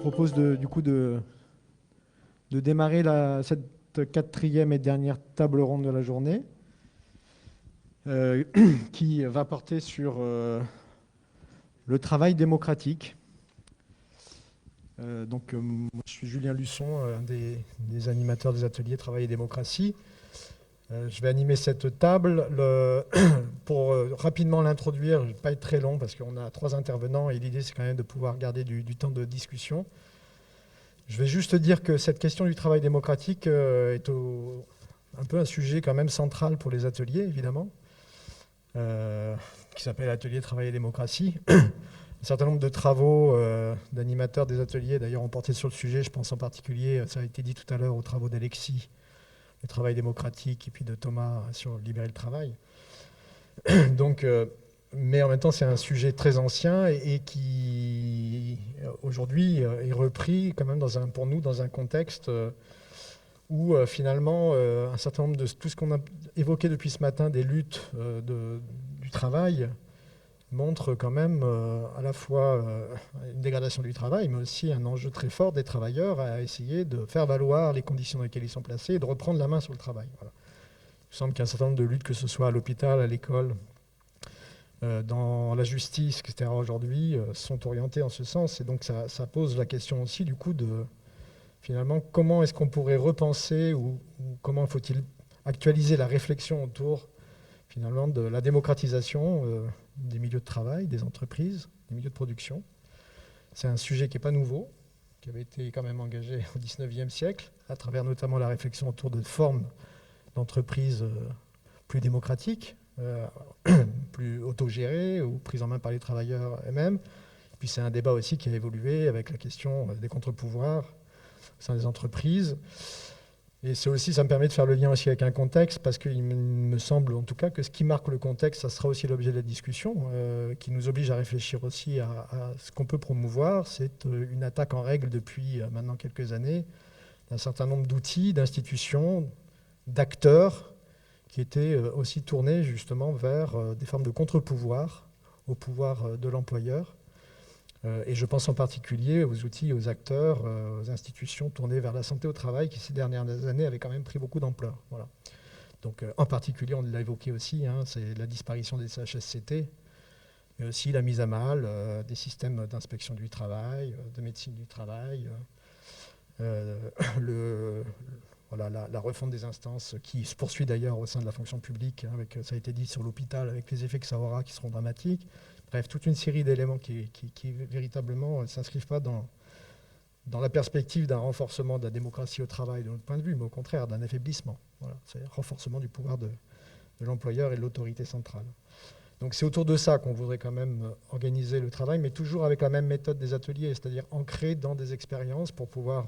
Propose du coup de démarrer cette quatrième et dernière table ronde de la journée qui va porter sur le travail démocratique. Moi, je suis Julien Luçon, un des animateurs des ateliers Travail et démocratie. Je vais animer cette table. Pour rapidement l'introduire, je ne vais pas être très long parce qu'on a 3 intervenants et l'idée c'est quand même de pouvoir garder du temps de discussion. Je vais juste dire que cette question du travail démocratique est un peu un sujet quand même central pour les ateliers, évidemment, qui s'appelle Atelier Travail et démocratie. Un certain nombre de travaux d'animateurs des ateliers, d'ailleurs, ont porté sur le sujet. Je pense en particulier, ça a été dit tout à l'heure, aux travaux d'Alexis, le travail démocratique, et puis de Thomas sur libérer le travail. Mais en même temps, c'est un sujet très ancien et qui, aujourd'hui, est repris quand même pour nous dans un contexte où finalement, un certain nombre de tout ce qu'on a évoqué depuis ce matin, des luttes du travail, montre quand même à la fois une dégradation du travail, mais aussi un enjeu très fort des travailleurs à essayer de faire valoir les conditions dans lesquelles ils sont placés et de reprendre la main sur le travail. Voilà. Il me semble qu'il y a un certain nombre de luttes, que ce soit à l'hôpital, à l'école, dans la justice, etc., aujourd'hui, sont orientées en ce sens. Et donc ça pose la question aussi du coup de, finalement, comment est-ce qu'on pourrait repenser ou comment faut-il actualiser la réflexion autour, finalement, de la démocratisation des milieux de travail, des entreprises, des milieux de production. C'est un sujet qui n'est pas nouveau, qui avait été quand même engagé au XIXe siècle, à travers notamment la réflexion autour de formes d'entreprises plus démocratiques, plus autogérées ou prises en main par les travailleurs eux-mêmes. Puis c'est un débat aussi qui a évolué avec la question des contre-pouvoirs au sein des entreprises. Et ça me permet de faire le lien aussi avec un contexte, parce qu'il me semble en tout cas que ce qui marque le contexte, ça sera aussi l'objet de la discussion, qui nous oblige à réfléchir aussi à ce qu'on peut promouvoir. C'est une attaque en règle depuis maintenant quelques années d'un certain nombre d'outils, d'institutions, d'acteurs qui étaient aussi tournés justement vers des formes de contre-pouvoir au pouvoir de l'employeur. Et je pense en particulier aux outils, aux acteurs, aux institutions tournées vers la santé au travail qui, ces dernières années, avaient quand même pris beaucoup d'ampleur. Voilà. Donc, en particulier, on l'a évoqué aussi, c'est la disparition des CHSCT, mais aussi la mise à mal des systèmes d'inspection du travail, de médecine du travail, la refonte des instances qui se poursuit d'ailleurs au sein de la fonction publique, avec, ça a été dit sur l'hôpital, avec les effets que ça aura qui seront dramatiques. Bref, toute une série d'éléments qui véritablement ne s'inscrivent pas dans la perspective d'un renforcement de la démocratie au travail de notre point de vue, mais au contraire d'un affaiblissement. Voilà, c'est un renforcement du pouvoir de l'employeur et de l'autorité centrale. Donc c'est autour de ça qu'on voudrait quand même organiser le travail, mais toujours avec la même méthode des ateliers, c'est-à-dire ancré dans des expériences pour pouvoir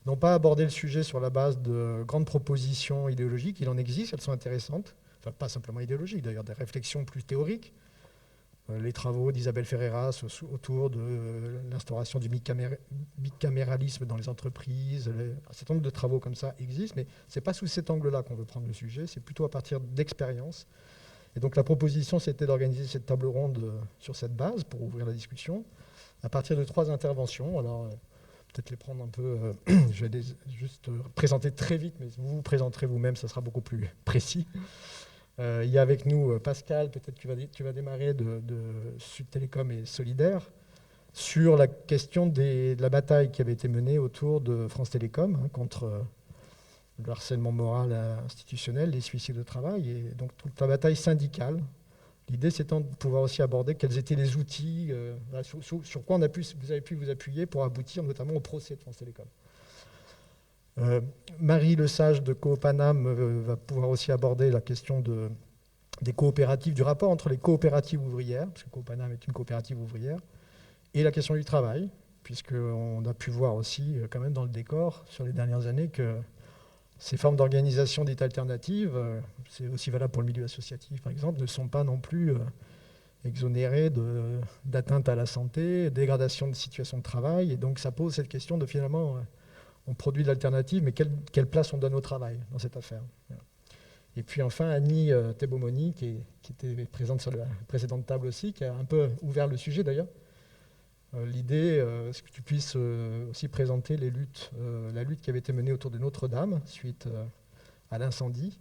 non pas aborder le sujet sur la base de grandes propositions idéologiques, il en existe, elles sont intéressantes, enfin pas simplement idéologiques, d'ailleurs des réflexions plus théoriques, les travaux d'Isabelle Ferreras autour de l'instauration du bicaméralisme dans les entreprises, un certain nombre de travaux comme ça existent, mais ce n'est pas sous cet angle-là qu'on veut prendre le sujet, c'est plutôt à partir d'expériences. Et donc la proposition, c'était d'organiser cette table ronde sur cette base pour ouvrir la discussion, à partir de 3 interventions. Alors, peut-être les prendre un peu, je vais juste présenter très vite, mais vous vous présenterez vous-même, ça sera beaucoup plus précis. Il y a avec nous Pascal, peut-être que tu vas démarrer de Sud Télécom et Solidaire, sur la question de la bataille qui avait été menée autour de France Télécom contre le harcèlement moral institutionnel, les suicides de travail, et donc toute la bataille syndicale. L'idée, c'est de pouvoir aussi aborder quels étaient les outils, sur quoi vous avez pu vous appuyer pour aboutir notamment au procès de France Télécom. Marie Lesage de Coopanam va pouvoir aussi aborder la question des coopératives, du rapport entre les coopératives ouvrières, parce que Coopanam est une coopérative ouvrière, et la question du travail, puisqu'on a pu voir aussi quand même dans le décor sur les dernières années que ces formes d'organisation dites alternatives, c'est aussi valable pour le milieu associatif par exemple, ne sont pas non plus exonérées d'atteinte à la santé, dégradation de situation de travail. Et donc ça pose cette question de finalement, on produit de l'alternative, mais quelle place on donne au travail dans cette affaire. Et puis enfin, Annie Thébomoni, qui était présente sur la précédente table aussi, qui a un peu ouvert le sujet d'ailleurs. L'idée, c'est que tu puisses aussi présenter la lutte qui avait été menée autour de Notre-Dame suite à l'incendie,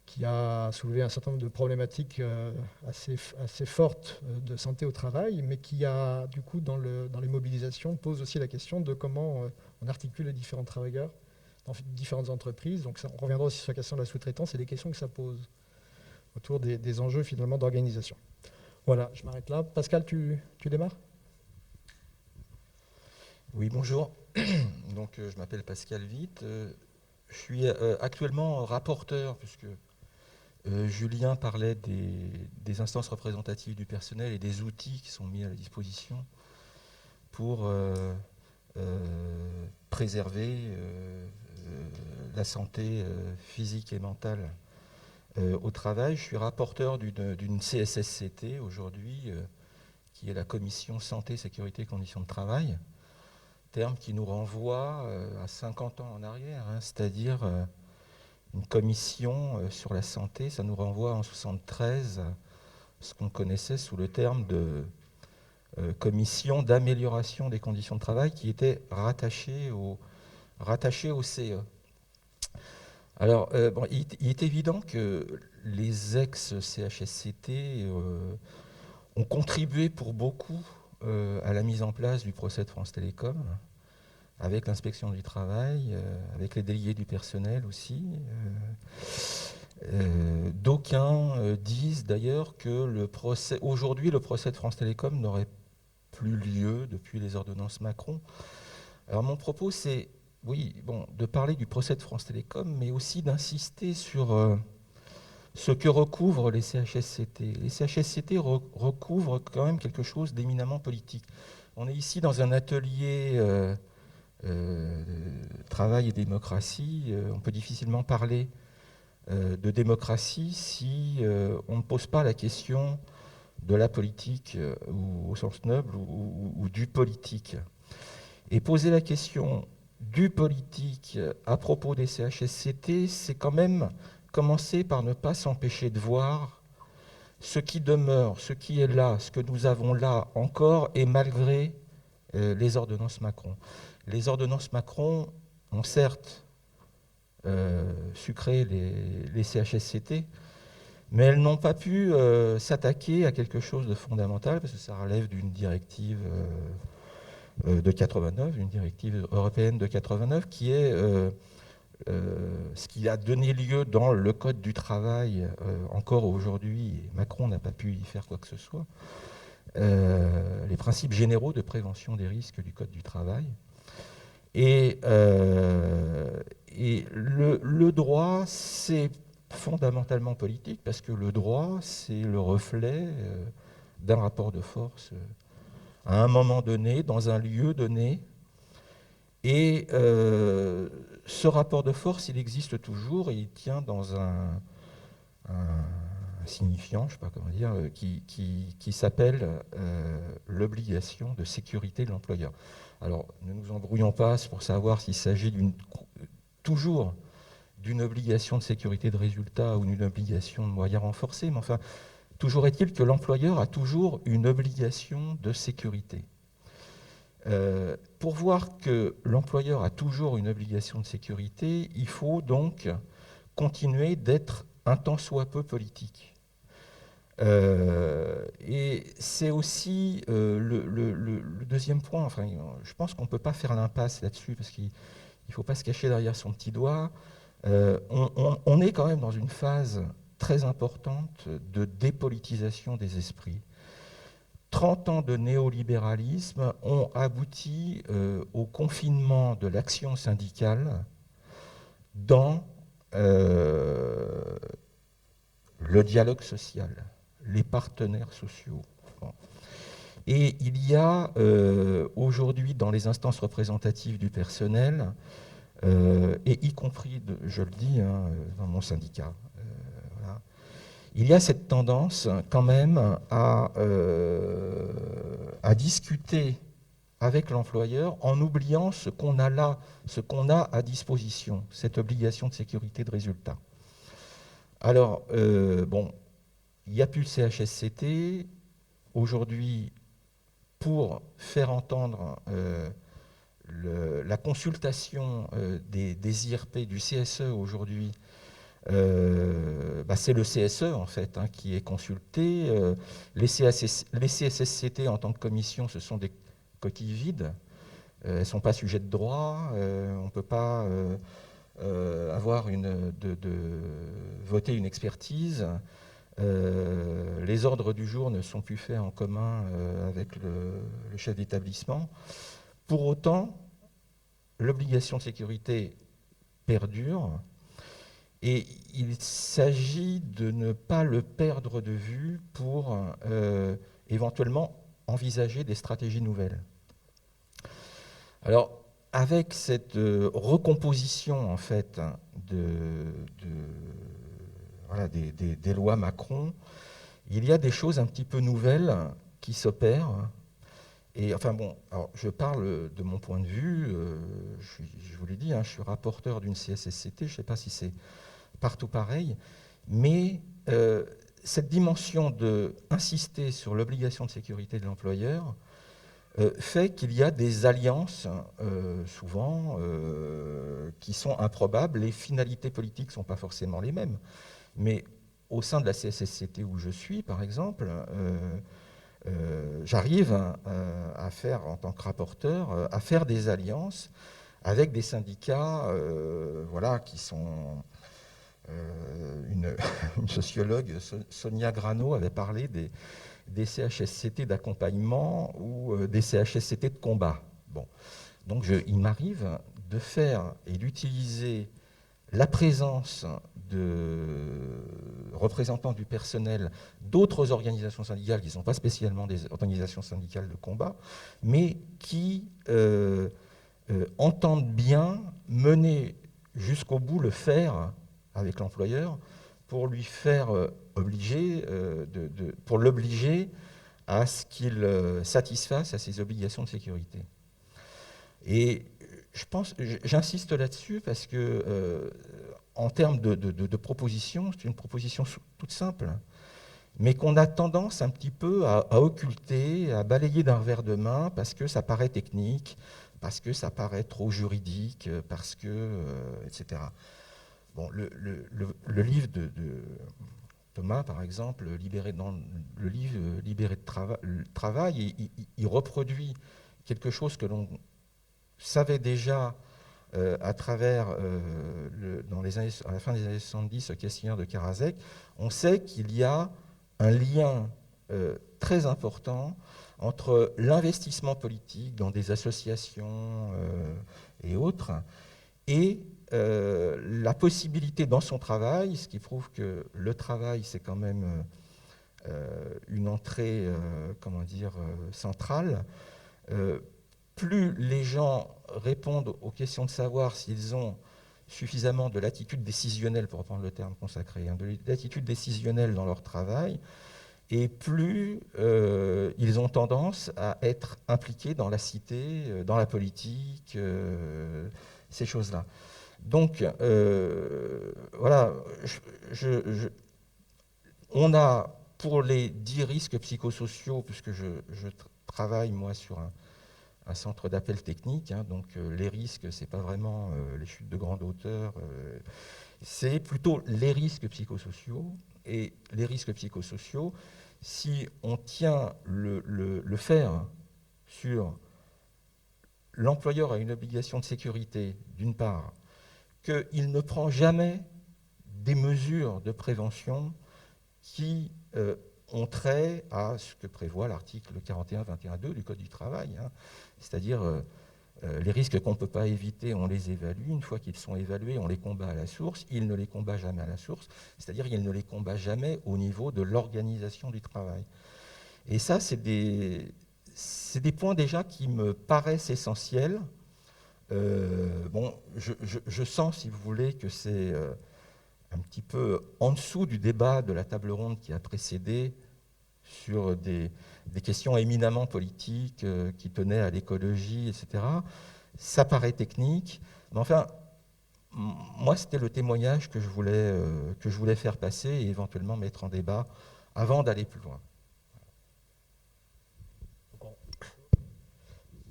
qui a soulevé un certain nombre de problématiques assez fortes de santé au travail, mais qui a, du coup, dans les mobilisations, pose aussi la question de comment on articule les différents travailleurs dans différentes entreprises. Donc ça, on reviendra aussi sur la question de la sous-traitance et des questions que ça pose autour des enjeux finalement d'organisation. Voilà, je m'arrête là. Pascal, tu démarres ? Oui, bonjour. Donc, je m'appelle Pascal Witt. Je suis actuellement rapporteur, puisque Julien parlait des instances représentatives du personnel et des outils qui sont mis à la disposition pour préserver la santé physique et mentale au travail. Je suis rapporteur d'une CSSCT aujourd'hui, qui est la Commission Santé, Sécurité et Conditions de Travail. Terme qui nous renvoie à 50 ans en arrière, hein, c'est-à-dire une commission sur la santé, ça nous renvoie en 1973 à ce qu'on connaissait sous le terme de commission d'amélioration des conditions de travail qui était rattachée au CE. Alors, bon, il est évident que les ex-CHSCT ont contribué pour beaucoup à la mise en place du procès de France Télécom, avec l'inspection du travail, avec les délégués du personnel aussi. D'aucuns disent d'ailleurs que aujourd'hui le procès de France Télécom n'aurait plus lieu depuis les ordonnances Macron. Alors mon propos c'est, oui, bon, de parler du procès de France Télécom, mais aussi d'insister sur ce que recouvrent les CHSCT. Les CHSCT recouvrent quand même quelque chose d'éminemment politique. On est ici dans un atelier travail et démocratie. On peut difficilement parler de démocratie si on ne pose pas la question de la politique ou au sens noble ou du politique. Et poser la question du politique à propos des CHSCT, c'est quand même commencer par ne pas s'empêcher de voir ce qui demeure, ce qui est là, ce que nous avons là encore, et malgré les ordonnances Macron. Les ordonnances Macron ont certes sucré les CHSCT, mais elles n'ont pas pu s'attaquer à quelque chose de fondamental, parce que ça relève d'une directive de 89, une directive européenne de 89, qui est ce qui a donné lieu dans le Code du travail encore aujourd'hui, et Macron n'a pas pu y faire quoi que ce soit, les principes généraux de prévention des risques du Code du travail. Et le droit, c'est fondamentalement politique, parce que le droit, c'est le reflet d'un rapport de force à un moment donné, dans un lieu donné. Et ce rapport de force, il existe toujours, et il tient dans un signifiant, je ne sais pas comment dire, qui s'appelle l'obligation de sécurité de l'employeur. Alors, ne nous embrouillons pas pour savoir s'il s'agit toujours d'une obligation de sécurité de résultat ou d'une obligation de moyens renforcés, mais enfin, toujours est-il que l'employeur a toujours une obligation de sécurité. Pour voir que l'employeur a toujours une obligation de sécurité, il faut donc continuer d'être un tant soit peu politique. Et c'est aussi le deuxième point, enfin, je pense qu'on ne peut pas faire l'impasse là-dessus, parce qu'il ne faut pas se cacher derrière son petit doigt. On est quand même dans une phase très importante de dépolitisation des esprits. 30 ans de néolibéralisme ont abouti au confinement de l'action syndicale dans le dialogue social, les partenaires sociaux. Bon. Et il y a aujourd'hui dans les instances représentatives du personnel et y compris, je le dis, dans mon syndicat. Voilà. Il y a cette tendance quand même à discuter avec l'employeur en oubliant ce qu'on a là, ce qu'on a à disposition, cette obligation de sécurité de résultat. Alors, bon, il n'y a plus le CHSCT. Aujourd'hui, pour faire entendre la consultation des IRP du CSE aujourd'hui, c'est le CSE en fait qui est consulté. Les CSSCT en tant que commission, ce sont des coquilles vides. Elles ne sont pas sujets de droit. On ne peut pas voter une expertise. Les ordres du jour ne sont plus faits en commun avec le chef d'établissement. Pour autant, l'obligation de sécurité perdure et il s'agit de ne pas le perdre de vue pour éventuellement envisager des stratégies nouvelles. Alors, avec cette recomposition en fait des lois Macron, il y a des choses un petit peu nouvelles qui s'opèrent. Et enfin bon, alors je parle de mon point de vue, je vous l'ai dit, je suis rapporteur d'une CSSCT, je ne sais pas si c'est partout pareil, mais cette dimension d'insister sur l'obligation de sécurité de l'employeur fait qu'il y a des alliances, souvent, qui sont improbables. Les finalités politiques ne sont pas forcément les mêmes. Mais au sein de la CSSCT où je suis, par exemple, j'arrive à faire, en tant que rapporteur, à faire des alliances avec des syndicats qui sont... une sociologue, Sonia Grano, avait parlé des CHSCT d'accompagnement ou des CHSCT de combat. Bon. Donc il m'arrive de faire et d'utiliser la présence de représentants du personnel d'autres organisations syndicales qui ne sont pas spécialement des organisations syndicales de combat, mais qui entendent bien mener jusqu'au bout le faire avec l'employeur pour lui faire pour l'obliger à ce qu'il satisfasse à ses obligations de sécurité. Et j'insiste là-dessus parce que, en termes de proposition, c'est une proposition toute simple, mais qu'on a tendance un petit peu à occulter, à balayer d'un revers de main parce que ça paraît technique, parce que ça paraît trop juridique, parce que, etc. Bon, le livre de Thomas, par exemple, le livre Libéré de travail, il reproduit quelque chose que l'on savait déjà à travers, à la fin des années 70, le questionnaire de Karasek. On sait qu'il y a un lien très important entre l'investissement politique dans des associations et autres et la possibilité dans son travail, ce qui prouve que le travail, c'est quand même une entrée, centrale. Plus les gens répondent aux questions de savoir s'ils ont suffisamment de latitude décisionnelle, pour reprendre le terme consacré, de latitude décisionnelle dans leur travail, et plus ils ont tendance à être impliqués dans la cité, dans la politique, ces choses-là. Donc, voilà, on a, pour les 10 risques psychosociaux, puisque je travaille, moi, sur un centre d'appel technique, donc les risques, ce n'est pas vraiment les chutes de grande hauteur, c'est plutôt les risques psychosociaux. Et les risques psychosociaux, si on tient le faire sur l'employeur a une obligation de sécurité, d'une part, qu'il ne prend jamais des mesures de prévention qui ont trait à ce que prévoit l'article 41-21-2 du Code du travail, c'est-à-dire les risques qu'on ne peut pas éviter, on les évalue. Une fois qu'ils sont évalués, on les combat à la source. Il ne les combat jamais à la source, c'est-à-dire qu'il ne les combat jamais au niveau de l'organisation du travail. Et ça, c'est des points déjà qui me paraissent essentiels Bon, je sens, si vous voulez, que c'est un petit peu en dessous du débat de la table ronde qui a précédé sur des questions éminemment politiques qui tenaient à l'écologie, etc. Ça paraît technique, mais enfin, moi, c'était le témoignage que je voulais faire passer et éventuellement mettre en débat avant d'aller plus loin.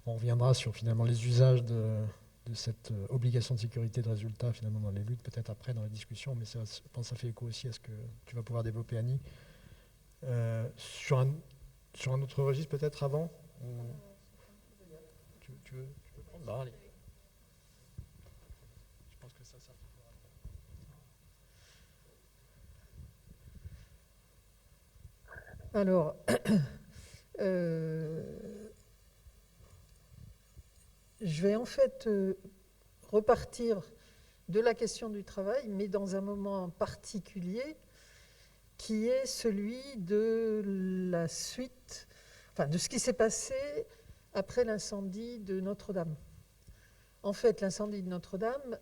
On reviendra sur finalement les usages de cette obligation de sécurité de résultat finalement dans les luttes, peut-être après dans la discussion, mais ça, je pense que ça fait écho aussi à ce que tu vas pouvoir développer, Annie. Sur un autre registre peut-être avant tu veux prendre bah, allez. Je pense que ça Alors, je vais en fait repartir de la question du travail, mais dans un moment particulier qui est celui de la suite, enfin de ce qui s'est passé après l'incendie de Notre-Dame. En fait, l'incendie de Notre-Dame,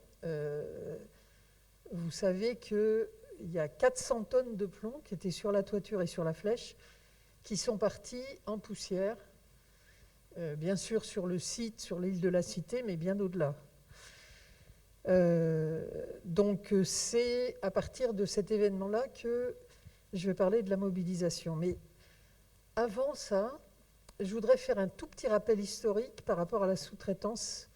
vous savez qu'il y a 400 tonnes de plomb qui étaient sur la toiture et sur la flèche, qui sont partis en poussière, bien sûr sur le site, sur l'île de la Cité, mais bien au-delà. Donc c'est à partir de cet événement-là que je vais parler de la mobilisation. Mais avant ça, je voudrais faire un tout petit rappel historique par rapport à la sous-traitance.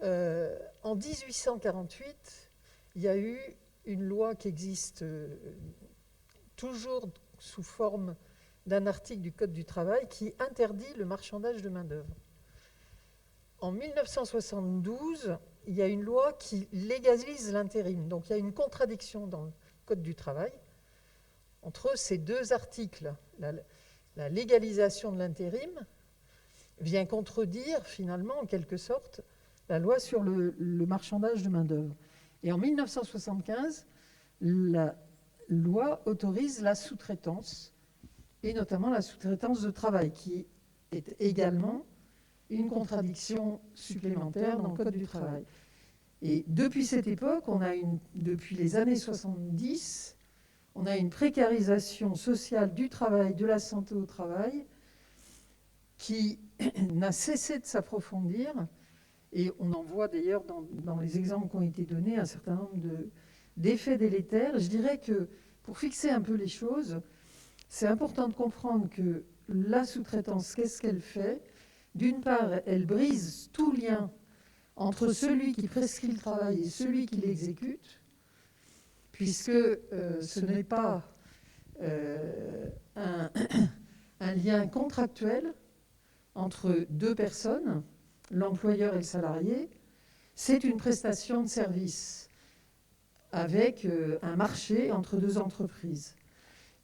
En 1848, il y a eu une loi qui existe toujours sous forme d'un article du Code du travail qui interdit le marchandage de main-d'œuvre. En 1972, il y a une loi qui légalise l'intérim. Donc il y a une contradiction dans le Code du travail entre ces deux articles. La légalisation de l'intérim vient contredire finalement, en quelque sorte, la loi sur le marchandage de main-d'œuvre. Et en 1975, la loi autorise la sous-traitance, et notamment la sous-traitance de travail, qui est également une contradiction supplémentaire dans le Code du travail. Et depuis cette époque, depuis les années 70, on a une précarisation sociale du travail, de la santé au travail, qui n'a cessé de s'approfondir. Et on en voit d'ailleurs dans les exemples qui ont été donnés un certain nombre d'effets délétères. Je dirais que pour fixer un peu les choses, c'est important de comprendre que la sous-traitance, qu'est-ce qu'elle fait ? D'une part, elle brise tout lien entre celui qui prescrit le travail et celui qui l'exécute, puisque ce n'est pas un lien contractuel entre deux personnes, l'employeur et le salarié, c'est une prestation de service avec un marché entre deux entreprises.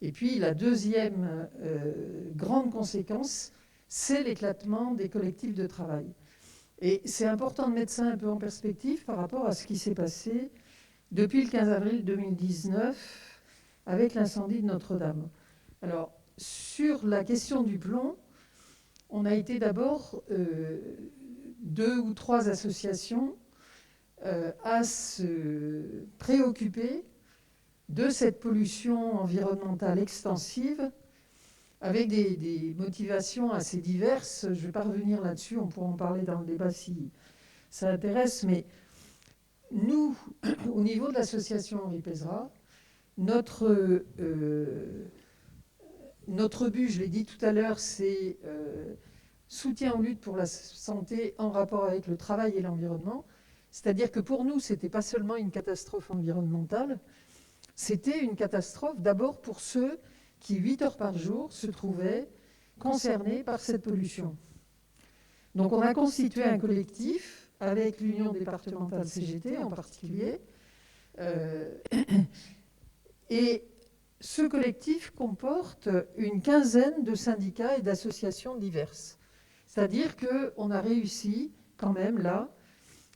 Et puis la deuxième grande conséquence, c'est l'éclatement des collectifs de travail. Et c'est important de mettre ça un peu en perspective par rapport à ce qui s'est passé depuis le 15 avril 2019 avec l'incendie de Notre-Dame. Alors, sur la question du plomb, on a été d'abord 2 ou 3 associations à se préoccuper de cette pollution environnementale extensive avec des motivations assez diverses. Je ne vais pas revenir là-dessus, on pourra en parler dans le débat si ça intéresse, mais nous, au niveau de l'association Henri Pézra, notre but, je l'ai dit tout à l'heure, c'est soutien aux luttes pour la santé en rapport avec le travail et l'environnement. C'est-à-dire que pour nous, ce n'était pas seulement une catastrophe environnementale, c'était une catastrophe d'abord pour ceux qui, 8 heures par jour, se trouvaient concernés par cette pollution. Donc on a constitué un collectif avec l'Union départementale CGT en particulier. Et ce collectif comporte une quinzaine de syndicats et d'associations diverses. C'est-à-dire qu'on a réussi quand même là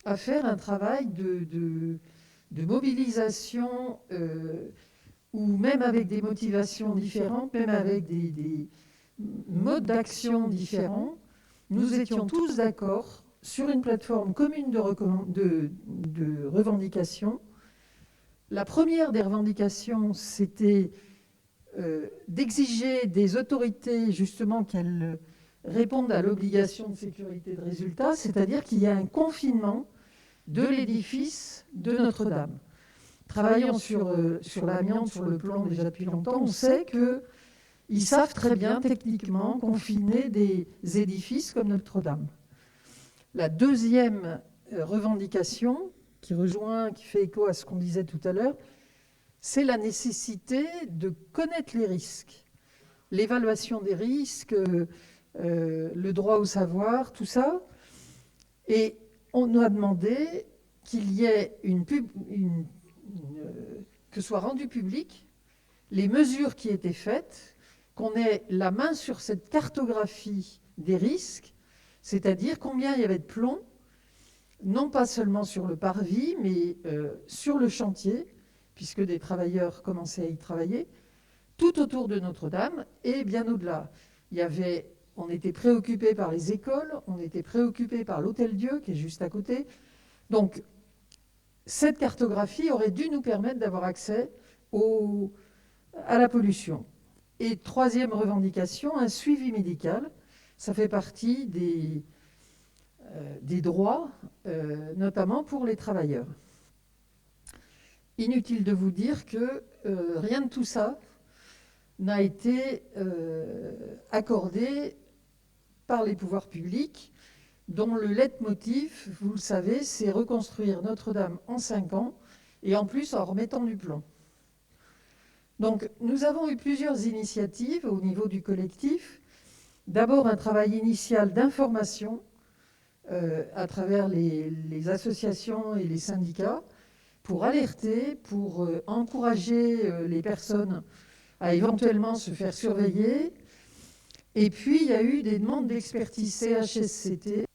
à faire un travail de mobilisation ou même avec des motivations différentes, même avec des modes d'action différents. Nous étions tous d'accord sur une plateforme commune de revendications. La première des revendications, c'était d'exiger des autorités justement qu'elles répondent à l'obligation de sécurité de résultat, c'est-à-dire qu'il y a un confinement de l'édifice de Notre-Dame. Travaillant sur l'amiante, sur le plomb déjà depuis longtemps, on sait qu'ils savent très bien techniquement confiner des édifices comme Notre-Dame. La deuxième revendication, qui fait écho à ce qu'on disait tout à l'heure, c'est la nécessité de connaître les risques. L'évaluation des risques, le droit au savoir, tout ça. Et on nous a demandé qu'il y ait que soit rendu public les mesures qui étaient faites, qu'on ait la main sur cette cartographie des risques, c'est-à-dire combien il y avait de plomb, non pas seulement sur le parvis, mais sur le chantier, puisque des travailleurs commençaient à y travailler, tout autour de Notre-Dame et bien au-delà. On était préoccupés par les écoles, on était préoccupés par l'Hôtel-Dieu qui est juste à côté. Donc, cette cartographie aurait dû nous permettre d'avoir accès à la pollution. Et troisième revendication, un suivi médical. Ça fait partie des droits, notamment pour les travailleurs. Inutile de vous dire que rien de tout ça n'a été accordé par les pouvoirs publics, dont le leitmotiv, vous le savez, c'est reconstruire Notre-Dame en 5 ans, et en plus en remettant du plomb. Donc nous avons eu plusieurs initiatives au niveau du collectif. D'abord un travail initial d'information à travers les associations et les syndicats, pour alerter, pour encourager les personnes à éventuellement se faire surveiller. Et puis, il y a eu des demandes d'expertise CHSCT.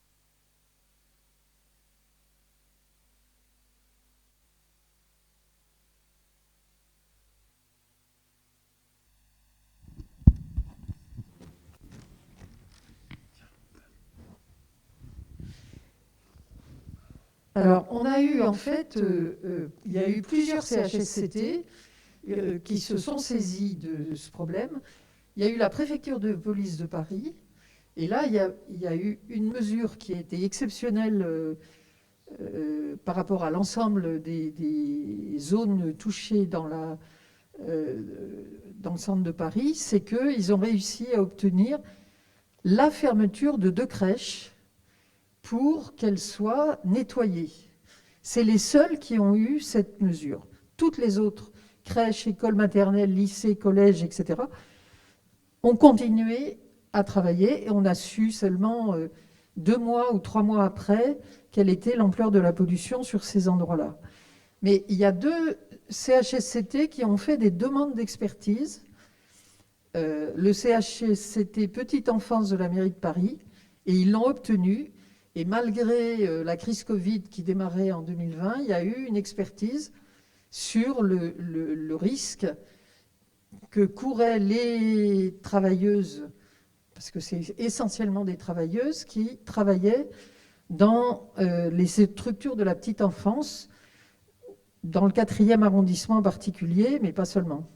Alors, on a eu en fait, il y a eu plusieurs CHSCT qui se sont saisis de ce problème. Il y a eu la préfecture de police de Paris, et là, il y a eu une mesure qui a été exceptionnelle par rapport à l'ensemble des zones touchées dans le centre de Paris, c'est qu'ils ont réussi à obtenir la fermeture de 2 crèches pour qu'elles soient nettoyées. C'est les seuls qui ont eu cette mesure. Toutes les autres crèches, écoles maternelles, lycées, collèges, etc., ont continué à travailler et on a su seulement 2 mois ou 3 mois après quelle était l'ampleur de la pollution sur ces endroits-là. Mais il y a 2 CHSCT qui ont fait des demandes d'expertise. Le CHSCT Petite Enfance de la mairie de Paris, et ils l'ont obtenu. Et malgré la crise Covid qui démarrait en 2020, il y a eu une expertise sur le risque que couraient les travailleuses, parce que c'est essentiellement des travailleuses qui travaillaient dans les structures de la petite enfance, dans le 4e arrondissement en particulier, mais pas seulement.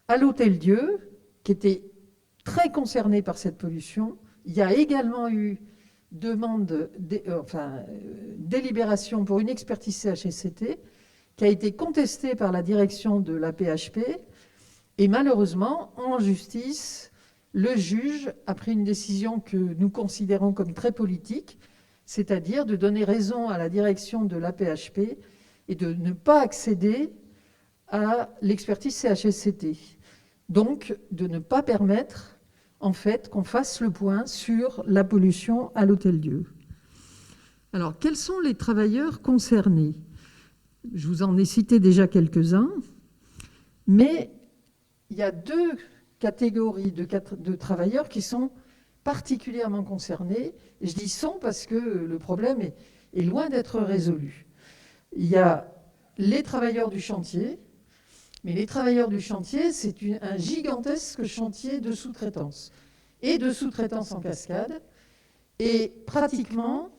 À l'Hôtel-Dieu, qui était très concerné par cette pollution, il y a également eu délibération pour une expertise CHSCT qui a été contestée par la direction de la PHP, et malheureusement, en justice, le juge a pris une décision que nous considérons comme très politique, c'est-à-dire de donner raison à la direction de la PHP et de ne pas accéder à l'expertise CHSCT. Donc, de ne pas permettre en fait, qu'on fasse le point sur la pollution à l'Hôtel-Dieu. Alors, quels sont les travailleurs concernés? Je vous en ai cité déjà quelques-uns, mais il y a 2 catégories de travailleurs qui sont particulièrement concernés. Et je dis « sont » parce que le problème est loin d'être résolu. Il y a les travailleurs du chantier, mais les travailleurs du chantier, c'est un gigantesque chantier de sous-traitance. Et de sous-traitance en cascade. Et pratiquement,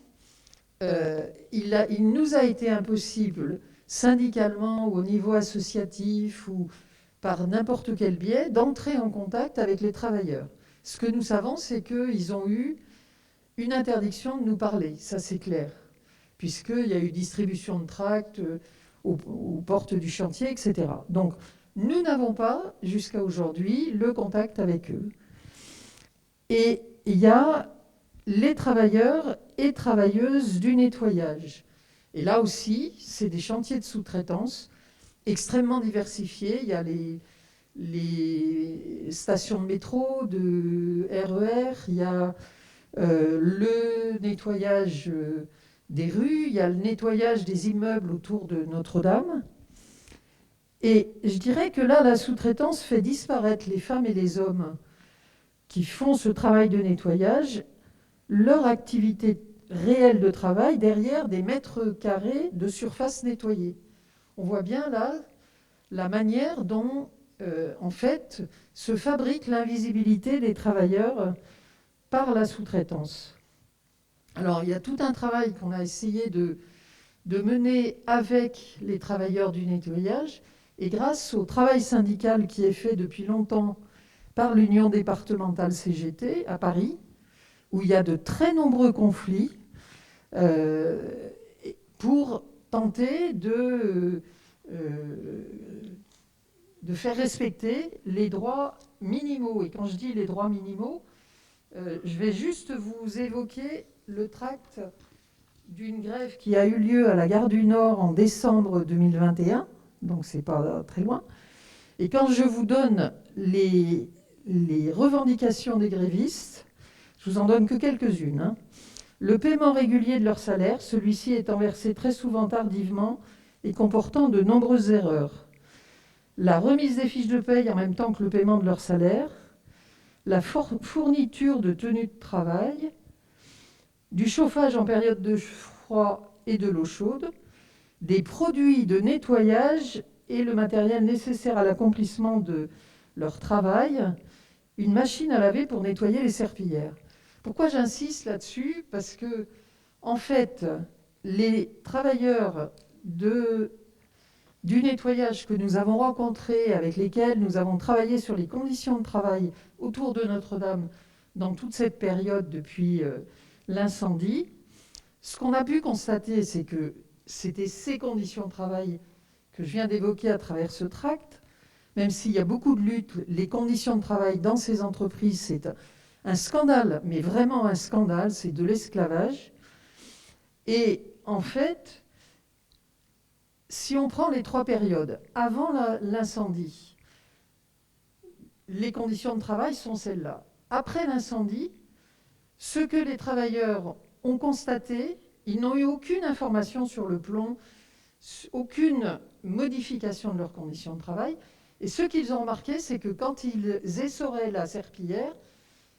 il nous a été impossible, syndicalement ou au niveau associatif ou par n'importe quel biais, d'entrer en contact avec les travailleurs. Ce que nous savons, c'est qu'ils ont eu une interdiction de nous parler, ça c'est clair, puisqu'il y a eu distribution de tracts aux portes du chantier, etc. Donc, nous n'avons pas, jusqu'à aujourd'hui, le contact avec eux. Et il y a les travailleurs et travailleuses du nettoyage. Et là aussi, c'est des chantiers de sous-traitance extrêmement diversifiés. Il y a les stations de métro, de RER, il y a le nettoyage des rues, il y a le nettoyage des immeubles autour de Notre-Dame. Et je dirais que là, la sous-traitance fait disparaître les femmes et les hommes qui font ce travail de nettoyage, leur activité réelle de travail derrière des mètres carrés de surface nettoyée. On voit bien là la manière dont, en fait, se fabrique l'invisibilité des travailleurs par la sous-traitance. Alors, il y a tout un travail qu'on a essayé de mener avec les travailleurs du nettoyage, et grâce au travail syndical qui est fait depuis longtemps par l'Union départementale CGT à Paris, où il y a de très nombreux conflits, pour tenter de faire respecter les droits minimaux. Et quand je dis les droits minimaux, je vais juste vous évoquer le tract d'une grève qui a eu lieu à la Gare du Nord en décembre 2021, donc c'est pas très loin. Et quand je vous donne les revendications des grévistes, je vous en donne que quelques-unes, hein. Le paiement régulier de leur salaire, celui-ci étant versé très souvent tardivement et comportant de nombreuses erreurs. La remise des fiches de paye en même temps que le paiement de leur salaire, la fourniture de tenues de travail, du chauffage en période de froid et de l'eau chaude, des produits de nettoyage et le matériel nécessaire à l'accomplissement de leur travail, une machine à laver pour nettoyer les serpillières. Pourquoi j'insiste là-dessus ? Parce que, en fait, les travailleurs du nettoyage que nous avons rencontrés, avec lesquels nous avons travaillé sur les conditions de travail autour de Notre-Dame dans toute cette période depuis l'incendie, ce qu'on a pu constater, c'est que c'était ces conditions de travail que je viens d'évoquer à travers ce tract. Même s'il y a beaucoup de luttes, les conditions de travail dans ces entreprises, c'est un scandale, mais vraiment un scandale, c'est de l'esclavage. Et en fait, si on prend les 3 périodes, avant l'incendie, les conditions de travail sont celles-là. Après l'incendie, ce que les travailleurs ont constaté, ils n'ont eu aucune information sur le plomb, aucune modification de leurs conditions de travail. Et ce qu'ils ont remarqué, c'est que quand ils essoraient la serpillière,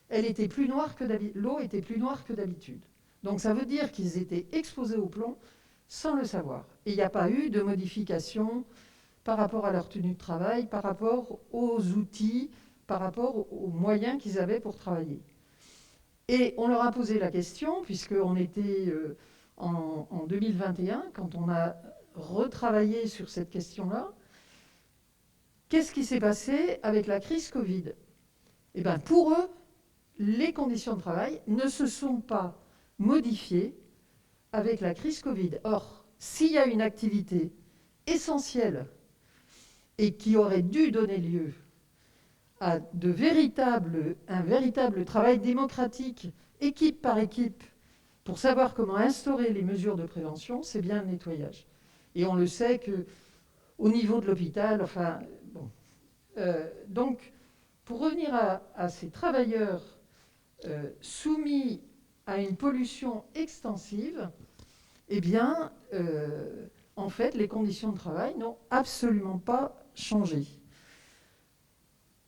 elle était plus noire que d'habitude, l'eau était plus noire que d'habitude. Donc ça veut dire qu'ils étaient exposés au plomb sans le savoir. Et il n'y a pas eu de modification par rapport à leur tenue de travail, par rapport aux outils, par rapport aux moyens qu'ils avaient pour travailler. Et on leur a posé la question, puisqu'on était en 2021, quand on a retravaillé sur cette question-là, qu'est-ce qui s'est passé avec la crise Covid ? Eh bien, pour eux, les conditions de travail ne se sont pas modifiées avec la crise Covid. Or, s'il y a une activité essentielle et qui aurait dû donner lieu à un véritable travail démocratique, équipe par équipe, pour savoir comment instaurer les mesures de prévention, c'est bien le nettoyage. Et on le sait qu'au niveau de l'hôpital, enfin, bon. Donc, pour revenir à ces travailleurs soumis à une pollution extensive, eh bien, en fait, les conditions de travail n'ont absolument pas changé.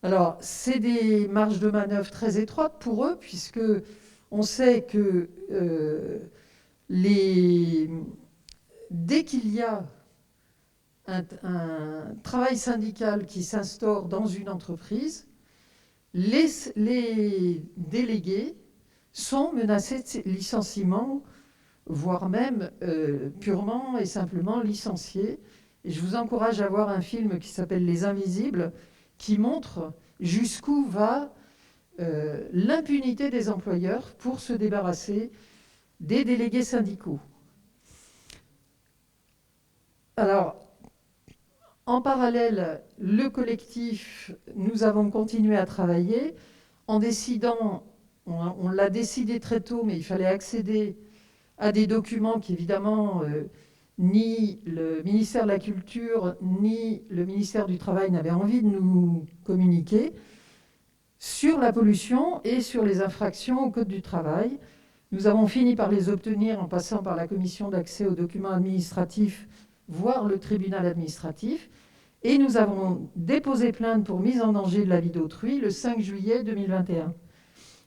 Alors, c'est des marges de manœuvre très étroites pour eux, puisque on sait que dès qu'il y a un travail syndical qui s'instaure dans une entreprise, les délégués sont menacés de licenciement, voire même purement et simplement licenciés. Et je vous encourage à voir un film qui s'appelle Les Invisibles, qui montre jusqu'où va l'impunité des employeurs pour se débarrasser des délégués syndicaux. Alors, en parallèle, le collectif, nous avons continué à travailler en décidant, on l'a décidé très tôt, mais il fallait accéder à des documents qu'évidemment ni le ministère de la Culture ni le ministère du Travail n'avaient envie de nous communiquer sur la pollution et sur les infractions au Code du travail. Nous avons fini par les obtenir en passant par la commission d'accès aux documents administratifs, voire le tribunal administratif. Et nous avons déposé plainte pour mise en danger de la vie d'autrui le 5 juillet 2021,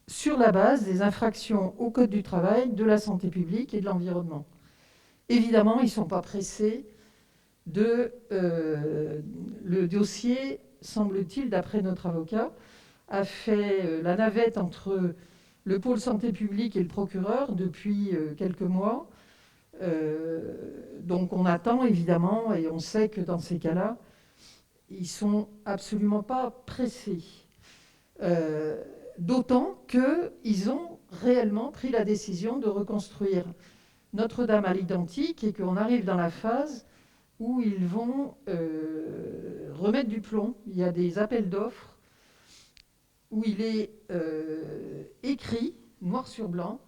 sur la base des infractions au Code du travail, de la santé publique et de l'environnement. Évidemment, ils ne sont pas pressés de... le dossier, semble-t-il, d'après notre avocat, a fait la navette entre le pôle santé publique et le procureur depuis quelques mois. Donc on attend évidemment, et on sait que dans ces cas-là, ils ne sont absolument pas pressés. D'autant qu'ils ont réellement pris la décision de reconstruire Notre-Dame à l'identique et qu'on arrive dans la phase où ils vont remettre du plomb. Il y a des appels d'offres où il est écrit, noir sur blanc,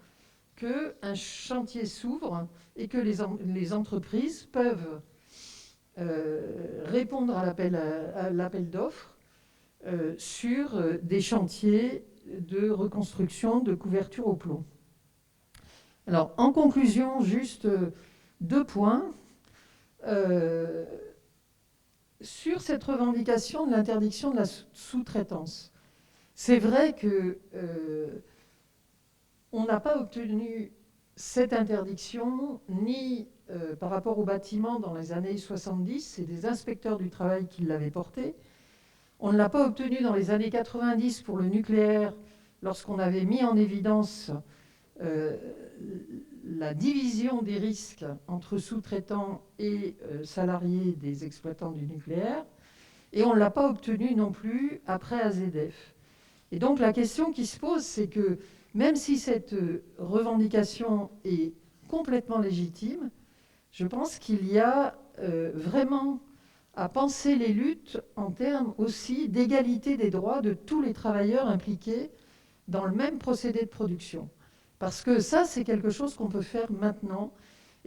qu'un chantier s'ouvre et que les entreprises peuvent répondre à l'appel d'offres sur des chantiers de reconstruction de couverture au plomb. Alors, en conclusion, juste 2 points. Sur cette revendication de l'interdiction de la sous-traitance, c'est vrai que on n'a pas obtenu cette interdiction ni par rapport au bâtiment dans les années 70, c'est des inspecteurs du travail qui l'avaient porté. On ne l'a pas obtenu dans les années 90 pour le nucléaire, lorsqu'on avait mis en évidence la division des risques entre sous-traitants et salariés des exploitants du nucléaire. Et on ne l'a pas obtenu non plus après AZF. Et donc la question qui se pose, c'est que même si cette revendication est complètement légitime, je pense qu'il y a vraiment à penser les luttes en termes aussi d'égalité des droits de tous les travailleurs impliqués dans le même procédé de production. Parce que ça, c'est quelque chose qu'on peut faire maintenant.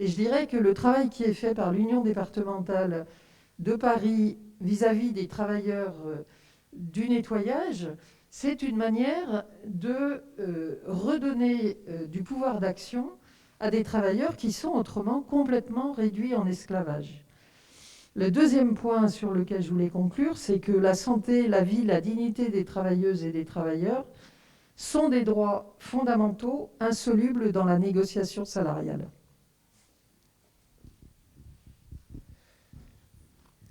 Et je dirais que le travail qui est fait par l'Union départementale de Paris vis-à-vis des travailleurs du nettoyage, c'est une manière de redonner du pouvoir d'action à des travailleurs qui sont autrement complètement réduits en esclavage. Le deuxième point sur lequel je voulais conclure, c'est que la santé, la vie, la dignité des travailleuses et des travailleurs sont des droits fondamentaux insolubles dans la négociation salariale.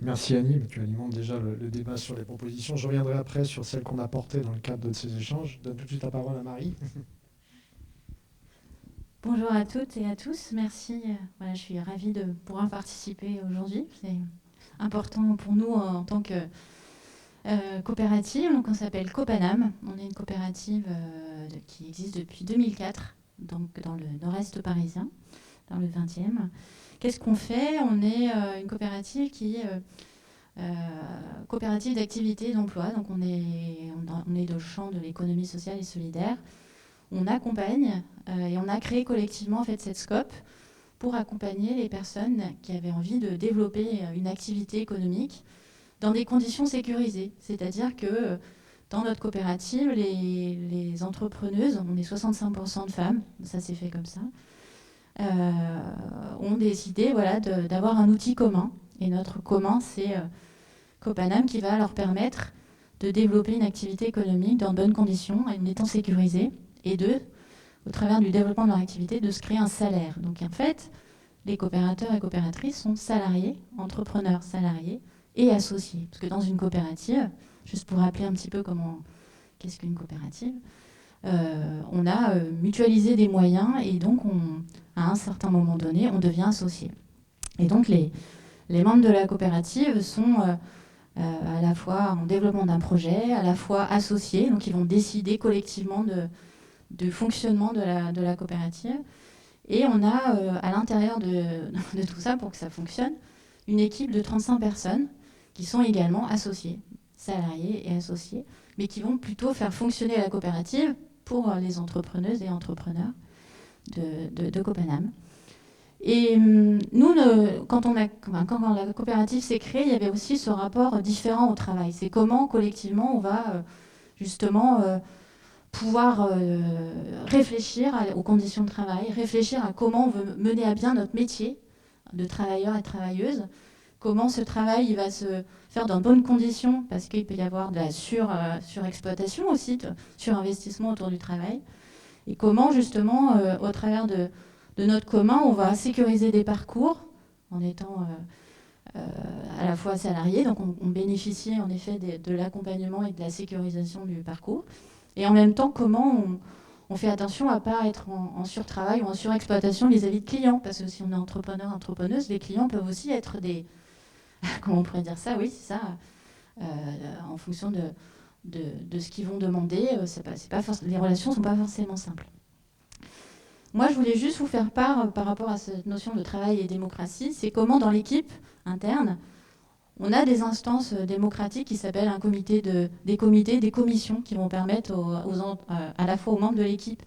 Merci Annie, tu alimentes déjà le débat sur les propositions. Je reviendrai après sur celles qu'on a portées dans le cadre de ces échanges. Je donne tout de suite la parole à Marie. Bonjour à toutes et à tous, merci. Voilà, je suis ravie de pouvoir participer aujourd'hui. C'est important pour nous en tant que coopérative. Donc on s'appelle Copanam. On est une coopérative qui existe depuis 2004, donc dans le nord-est parisien, dans le 20e. Qu'est-ce qu'on fait ? On est une coopérative qui coopérative d'activité et d'emploi. Donc on est dans le champ de l'économie sociale et solidaire. On accompagne et on a créé collectivement en fait cette scope pour accompagner les personnes qui avaient envie de développer une activité économique dans des conditions sécurisées. C'est-à-dire que dans notre coopérative, les entrepreneuses, on est 65% de femmes, ça s'est fait comme ça, ont décidé d'avoir un outil commun. Et notre commun, c'est Copanam qui va leur permettre de développer une activité économique dans de bonnes conditions, en étant sécurisée, et au travers du développement de leur activité, de se créer un salaire. Donc en fait, les coopérateurs et coopératrices sont salariés, entrepreneurs salariés et associés. Parce que dans une coopérative, juste pour rappeler un petit peu qu'est-ce qu'une coopérative, on a mutualisé des moyens et donc à un certain moment donné, on devient associé. Et donc les membres de la coopérative sont à la fois en développement d'un projet, à la fois associés, donc ils vont décider collectivement du fonctionnement de la coopérative. Et on a à l'intérieur de tout ça, pour que ça fonctionne, une équipe de 35 personnes qui sont également associées, salariés et associés, mais qui vont plutôt faire fonctionner la coopérative pour les entrepreneuses et entrepreneurs de Copenhague. Et nous, quand la coopérative s'est créée, il y avait aussi ce rapport différent au travail. C'est comment, collectivement, on va justement pouvoir réfléchir aux conditions de travail, réfléchir à comment on veut mener à bien notre métier de travailleur et travailleuse, comment ce travail il va se faire dans de bonnes conditions, parce qu'il peut y avoir de la surexploitation aussi, de surinvestissement autour du travail, et comment justement, au travers de notre commun, on va sécuriser des parcours en étant à la fois salarié, donc on bénéficie en effet de l'accompagnement et de la sécurisation du parcours, et en même temps comment on fait attention à ne pas être en surtravail ou en surexploitation vis-à-vis de clients, parce que si on est entrepreneur, entrepreneuse, les clients peuvent aussi être des... Comment on pourrait dire ça? Oui, c'est ça. En fonction de ce qu'ils vont demander, les relations ne sont pas forcément simples. Moi, je voulais juste vous faire part, par rapport à cette notion de travail et démocratie, c'est comment dans l'équipe interne, on a des instances démocratiques qui s'appellent des comités, des commissions qui vont permettre à la fois aux membres de l'équipe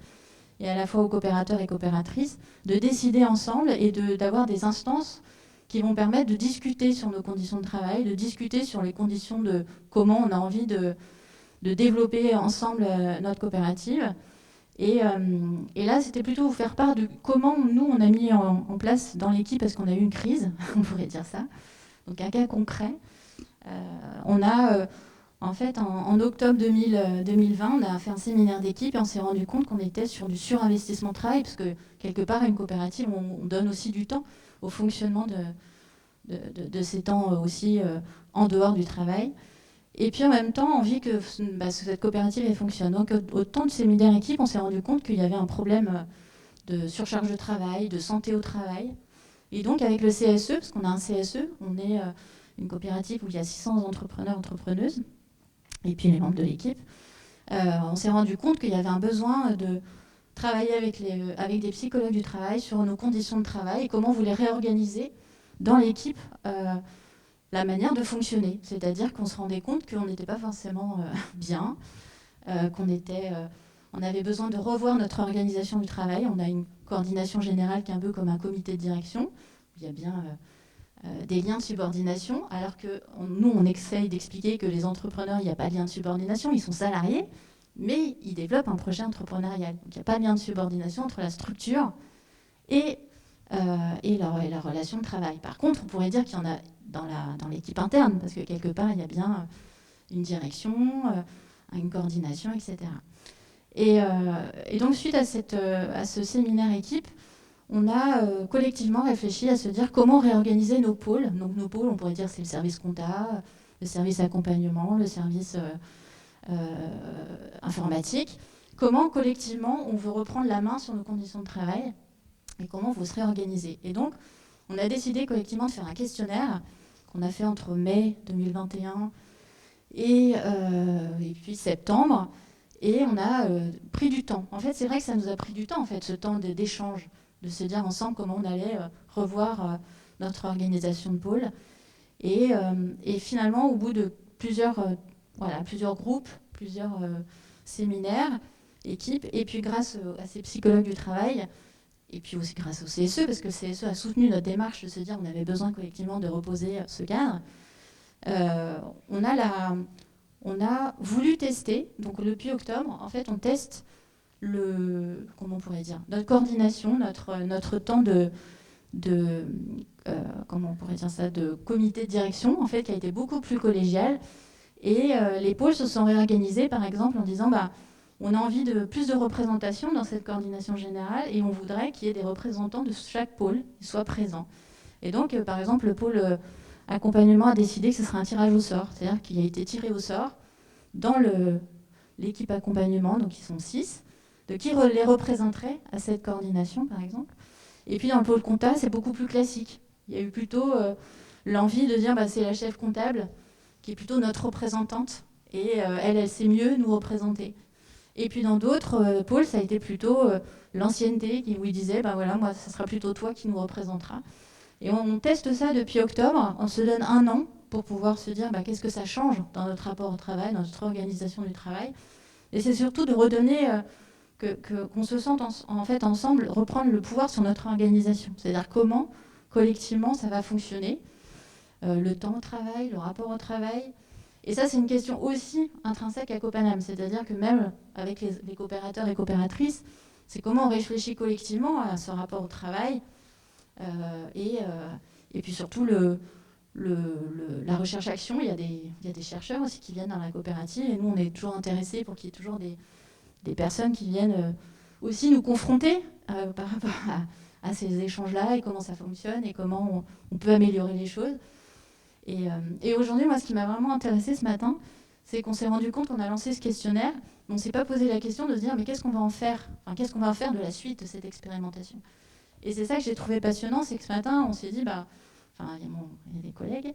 et à la fois aux coopérateurs et coopératrices de décider ensemble et d'avoir des instances qui vont permettre de discuter sur nos conditions de travail, de discuter sur les conditions de comment on a envie de développer ensemble notre coopérative. Et là, c'était plutôt vous faire part de comment nous, on a mis en place dans l'équipe, parce qu'on a eu une crise, on pourrait dire ça. Donc un cas concret. On a, en fait, en octobre 2020, on a fait un séminaire d'équipe et on s'est rendu compte qu'on était sur du surinvestissement de travail, parce que quelque part, une coopérative, on donne aussi du temps au fonctionnement de ces temps aussi en dehors du travail. Et puis en même temps, on vit que cette coopérative elle fonctionne. Donc au temps de séminaire équipe, on s'est rendu compte qu'il y avait un problème de surcharge de travail, de santé au travail. Et donc avec le CSE, parce qu'on a un CSE, on est une coopérative où il y a 600 entrepreneurs, entrepreneuses, et puis les membres de l'équipe, on s'est rendu compte qu'il y avait un besoin de travailler avec des psychologues du travail sur nos conditions de travail et comment on voulait réorganiser dans l'équipe la manière de fonctionner. C'est-à-dire qu'on se rendait compte qu'on n'était pas forcément bien, on avait besoin de revoir notre organisation du travail. On a une coordination générale qui est un peu comme un comité de direction. Il y a bien des liens de subordination, alors que nous, on essaye d'expliquer que les entrepreneurs, il n'y a pas de lien de subordination, ils sont salariés, mais ils développent un projet entrepreneurial. Donc il n'y a pas de lien de subordination entre la structure et leur relation de travail. Par contre, on pourrait dire qu'il y en a dans l'équipe interne, parce que quelque part, il y a bien une direction, une coordination, etc. Et donc, suite à ce séminaire équipe, on a collectivement réfléchi à se dire comment réorganiser nos pôles. Donc, nos pôles, on pourrait dire, c'est le service compta, le service accompagnement, le service informatique. Comment, collectivement, on veut reprendre la main sur nos conditions de travail et comment on veut se réorganiser. Et donc, on a décidé collectivement de faire un questionnaire qu'on a fait entre mai 2021 et puis septembre. Et on a pris du temps. En fait, c'est vrai que ça nous a pris du temps, en fait, ce temps d'échange, de se dire ensemble comment on allait revoir notre organisation de pôle. Et finalement, au bout de plusieurs groupes, plusieurs séminaires, équipes, et puis grâce à ces psychologues du travail, et puis aussi grâce au CSE, parce que le CSE a soutenu notre démarche de se dire qu'on avait besoin collectivement de reposer ce cadre, on a voulu tester, donc depuis octobre, en fait, on teste comment on pourrait dire, notre coordination, notre temps comment on pourrait dire ça, de comité de direction, en fait, qui a été beaucoup plus collégial. Et les pôles se sont réorganisés, par exemple, en disant, on a envie de plus de représentation dans cette coordination générale et on voudrait qu'il y ait des représentants de chaque pôle qui soient présents. Et donc, par exemple, le pôle accompagnement a décidé que ce serait un tirage au sort, c'est-à-dire qu'il a été tiré au sort dans l'équipe accompagnement, donc ils sont 6, de qui les représenterait à cette coordination, par exemple. Et puis dans le pôle compta, c'est beaucoup plus classique. Il y a eu plutôt l'envie de dire c'est la chef comptable qui est plutôt notre représentante, et elle sait mieux nous représenter. Et puis dans d'autres pôles, ça a été plutôt l'ancienneté, où il disait, voilà, moi, ça sera plutôt toi qui nous représentera. Et on teste ça depuis octobre, on se donne 1 an pour pouvoir se dire qu'est-ce que ça change dans notre rapport au travail, dans notre organisation du travail. Et c'est surtout de redonner, qu'on se sente en fait ensemble, reprendre le pouvoir sur notre organisation. C'est-à-dire comment, collectivement, ça va fonctionner. Le temps au travail, le rapport au travail. Et ça, c'est une question aussi intrinsèque à Copanam. C'est-à-dire que même avec les coopérateurs et coopératrices, c'est comment on réfléchit collectivement à ce rapport au travail. Et puis surtout, la recherche-action, il y a des chercheurs aussi qui viennent dans la coopérative. Et nous, on est toujours intéressés pour qu'il y ait toujours des personnes qui viennent aussi nous confronter par rapport à ces échanges-là et comment ça fonctionne et comment on peut améliorer les choses. Et aujourd'hui, moi, ce qui m'a vraiment intéressée ce matin, c'est qu'on s'est rendu compte qu'on a lancé ce questionnaire, mais on ne s'est pas posé la question de se dire mais qu'est-ce qu'on va en faire, qu'est-ce qu'on va en faire de la suite de cette expérimentation. Et c'est ça que j'ai trouvé passionnant, c'est que ce matin, on s'est dit, il y a des collègues,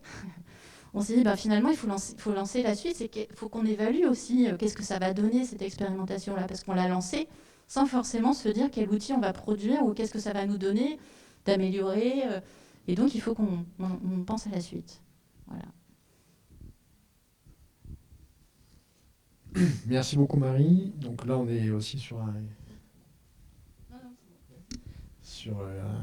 on s'est dit finalement, il faut lancer la suite, c'est qu'il faut qu'on évalue aussi qu'est-ce que ça va donner cette expérimentation-là, parce qu'on l'a lancée sans forcément se dire quel outil on va produire ou qu'est-ce que ça va nous donner d'améliorer. Et donc, il faut qu'on pense à la suite. Voilà. Merci beaucoup Marie. Donc là on est aussi sur un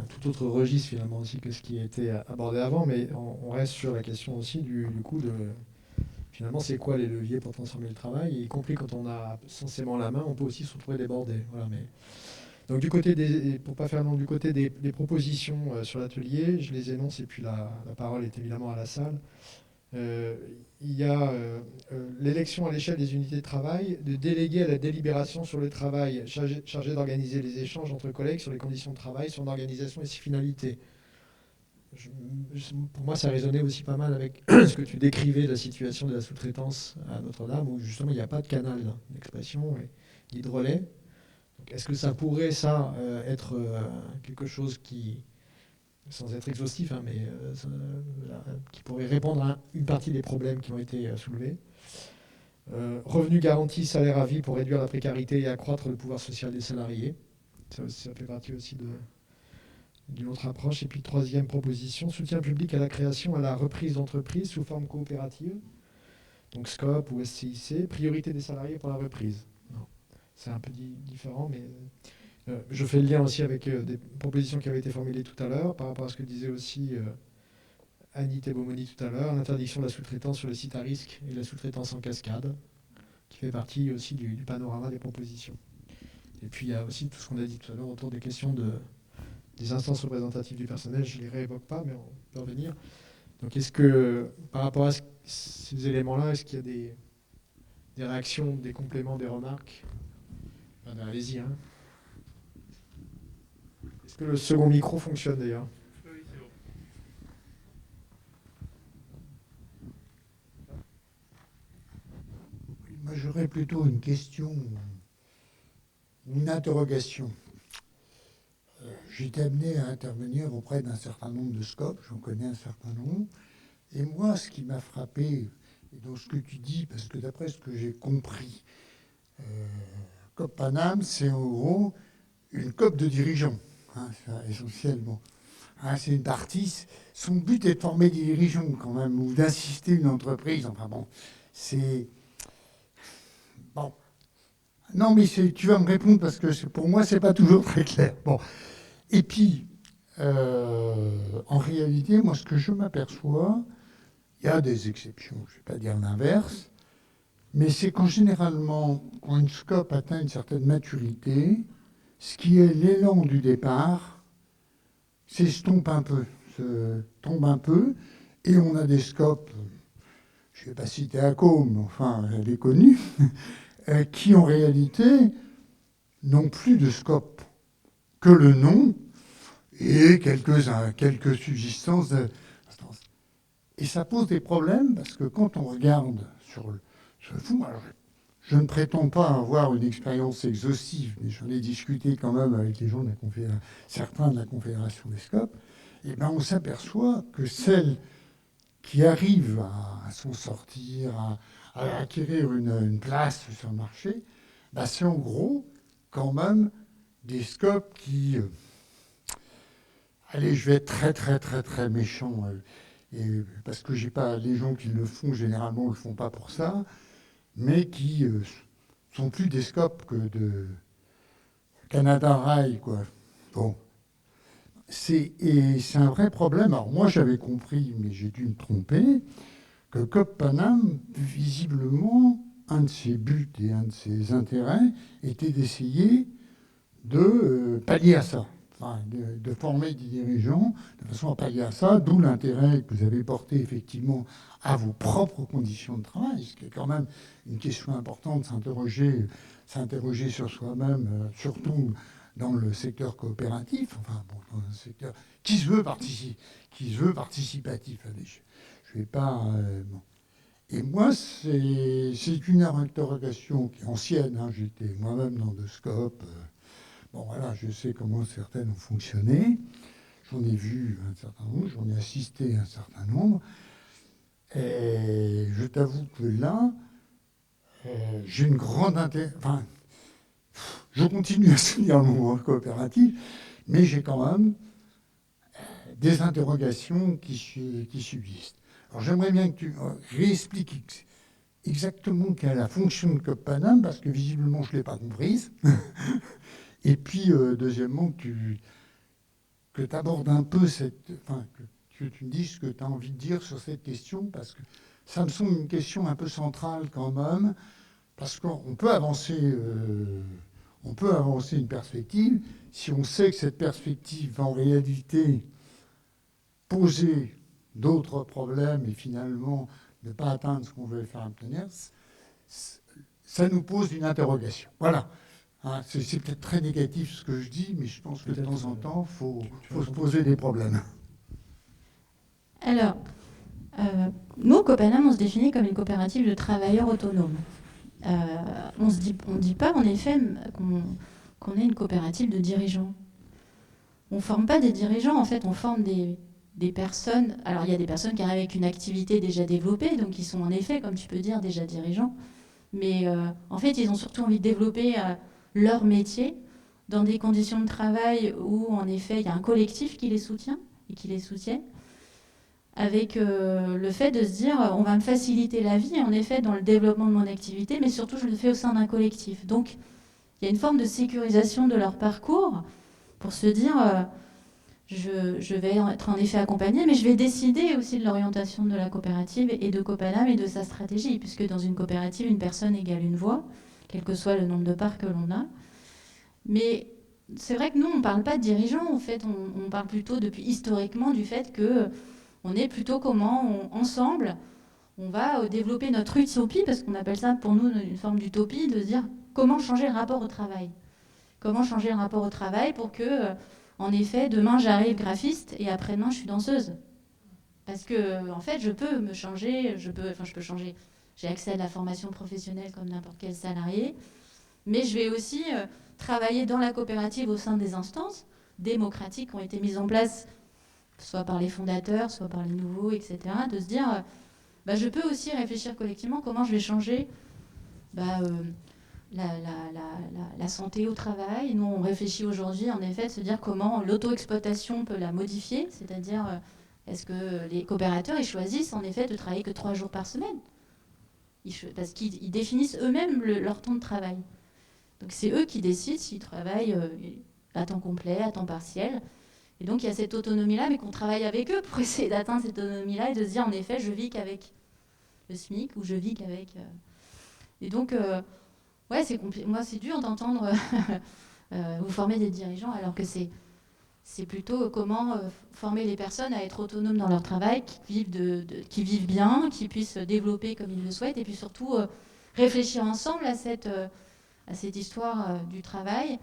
tout autre registre finalement aussi que ce qui a été abordé avant, mais on reste sur la question aussi du coup de finalement c'est quoi les leviers pour transformer le travail, y compris quand on a censément la main, on peut aussi se retrouver débordé. Voilà, mais donc du côté pour pas faire long, du côté des propositions sur l'atelier, je les énonce et puis la parole est évidemment à la salle. Il y a l'élection à l'échelle des unités de travail de déléguer à la délibération sur le travail, chargé d'organiser les échanges entre collègues sur les conditions de travail, son organisation et ses finalités. Pour moi, ça résonnait aussi pas mal avec ce que tu décrivais de la situation de la sous-traitance à Notre-Dame, où justement il n'y a pas de canal d'expression ni de relais. Est-ce que ça pourrait, être quelque chose qui, sans être exhaustif, mais qui pourrait répondre à une partie des problèmes qui ont été soulevés. Revenu garanti, salaire à vie pour réduire la précarité et accroître le pouvoir social des salariés. Ça fait partie aussi d'une autre approche. Et puis, 3e proposition, soutien public à la création, à la reprise d'entreprises sous forme coopérative. Donc SCOP ou SCIC, priorité des salariés pour la reprise. C'est un peu différent, mais... je fais le lien aussi avec des propositions qui avaient été formulées tout à l'heure, par rapport à ce que disait aussi Annie Tebomoni tout à l'heure, l'interdiction de la sous-traitance sur les sites à risque et la sous-traitance en cascade, qui fait partie aussi du panorama des propositions. Et puis il y a aussi tout ce qu'on a dit tout à l'heure autour des questions des instances représentatives du personnel, je ne les réévoque pas, mais on peut revenir. Donc est-ce que, par rapport à ces éléments-là, est-ce qu'il y a des réactions, des compléments, des remarques? Allez-y, hein. Est-ce que le second micro fonctionne d'ailleurs? Oui, c'est bon. Moi, j'aurais plutôt une question, une interrogation. J'ai été amené à intervenir auprès d'un certain nombre de scopes, j'en connais un certain nombre. Et moi, ce qui m'a frappé, et dans ce que tu dis, parce que d'après ce que j'ai compris, Copanam, c'est en gros une COP de dirigeants. Essentiellement. C'est une partie. Son but est de former des dirigeants, quand même, ou d'assister une entreprise. Enfin bon, c'est. Bon. Non, mais tu vas me répondre parce que pour moi, c'est pas toujours très clair. Bon. Et puis, en réalité, moi, ce que je m'aperçois, il y a des exceptions, je ne vais pas dire l'inverse, mais c'est qu'en généralement, quand une scope atteint une certaine maturité, ce qui est l'élan du départ s'estompe un peu, se tombe un peu, et on a des scopes, je ne vais pas citer ACO, mais enfin, elle est connue, qui en réalité n'ont plus de scope que le nom et quelques subsistances. Et ça pose des problèmes parce que quand on regarde sur ce fond, alors je ne prétends pas avoir une expérience exhaustive, mais j'en ai discuté quand même avec les gens de certains de la Confédération des Scopes, et ben on s'aperçoit que celles qui arrivent à s'en sortir, à acquérir une place sur le marché, ben c'est en gros quand même des scopes qui... allez, je vais être très très très très méchant, parce que j'ai pas, les gens qui le font généralement ne le font pas pour ça, mais qui sont plus des scopes que de Canada Rail, quoi. Bon. Et c'est un vrai problème. Alors moi j'avais compris, mais j'ai dû me tromper, que Coop Panam, visiblement, un de ses buts et un de ses intérêts était d'essayer de pallier à ça, enfin, de former des dirigeants de façon à pallier à ça, d'où l'intérêt que vous avez porté effectivement à vos propres conditions de travail, ce qui est quand même une question importante, s'interroger sur soi-même, surtout dans le secteur coopératif, enfin bon, dans un secteur qui se veut participatif. Allez, je vais pas... bon. Et moi, c'est une interrogation qui est ancienne. Hein. J'étais moi-même dans deux scopes. Bon, voilà, je sais comment certaines ont fonctionné. J'en ai vu un certain nombre, j'en ai assisté à un certain nombre. Et je t'avoue que là, j'ai une grande intérêt. Enfin, je continue à soutenir le mouvement coopératif, mais j'ai quand même des interrogations qui subsistent. Alors j'aimerais bien que tu réexpliques exactement quelle est la fonction de Coop Panam, parce que visiblement je ne l'ai pas comprise. Et puis, deuxièmement, que tu abordes un peu que tu me dises ce que tu as envie de dire sur cette question, parce que ça me semble une question un peu centrale quand même, parce qu'on peut avancer une perspective si on sait que cette perspective va en réalité poser d'autres problèmes et finalement ne pas atteindre ce qu'on veut faire obtenir, ça nous pose une interrogation. Voilà. Hein, c'est peut-être très négatif ce que je dis, mais je pense que de temps en temps, il faut se poser des problèmes. Alors, nous, Coop Panam, on se définit comme une coopérative de travailleurs autonomes. On ne dit pas, en effet, qu'on est une coopérative de dirigeants. On ne forme pas des dirigeants, en fait, on forme des personnes. Alors, il y a des personnes qui arrivent avec une activité déjà développée, donc qui sont, en effet, comme tu peux dire, déjà dirigeants. Mais en fait, ils ont surtout envie de développer leur métier dans des conditions de travail où, en effet, il y a un collectif qui les soutient et qui les soutient, avec le fait de se dire on va me faciliter la vie, en effet, dans le développement de mon activité, mais surtout, je le fais au sein d'un collectif. Donc, il y a une forme de sécurisation de leur parcours pour se dire je vais être en effet accompagnée, mais je vais décider aussi de l'orientation de la coopérative et de Coop Panam et de sa stratégie, puisque dans une coopérative, une personne égale une voix, quel que soit le nombre de parts que l'on a. Mais c'est vrai que nous, on ne parle pas de dirigeants, en fait, on parle plutôt depuis historiquement du fait qu'on est plutôt comment, ensemble, on va développer notre utopie, parce qu'on appelle ça pour nous une forme d'utopie, de se dire comment changer le rapport au travail. Comment changer le rapport au travail pour que, en effet, demain j'arrive graphiste et après-demain je suis danseuse. Parce que, en fait, je peux me changer, je peux changer. J'ai accès à la formation professionnelle comme n'importe quel salarié, mais je vais aussi travailler dans la coopérative au sein des instances démocratiques qui ont été mises en place, soit par les fondateurs, soit par les nouveaux, etc., de se dire, je peux aussi réfléchir collectivement comment je vais changer la santé au travail. Nous, on réfléchit aujourd'hui, en effet, de se dire comment l'auto-exploitation peut la modifier, c'est-à-dire est-ce que les coopérateurs, ils choisissent en effet de travailler que 3 jours par semaine, parce qu'ils définissent eux-mêmes leur temps de travail. Donc c'est eux qui décident s'ils travaillent à temps complet, à temps partiel. Et donc il y a cette autonomie-là, mais qu'on travaille avec eux pour essayer d'atteindre cette autonomie-là et de se dire, en effet, je vis qu'avec le SMIC ou je vis qu'avec... Et donc, ouais, c'est compliqué. Moi, c'est dur d'entendre vous former des dirigeants, alors que c'est plutôt comment former les personnes à être autonomes dans leur travail, qui vivent bien, qui puissent développer comme ils le souhaitent, et puis surtout réfléchir ensemble à cette histoire du travail.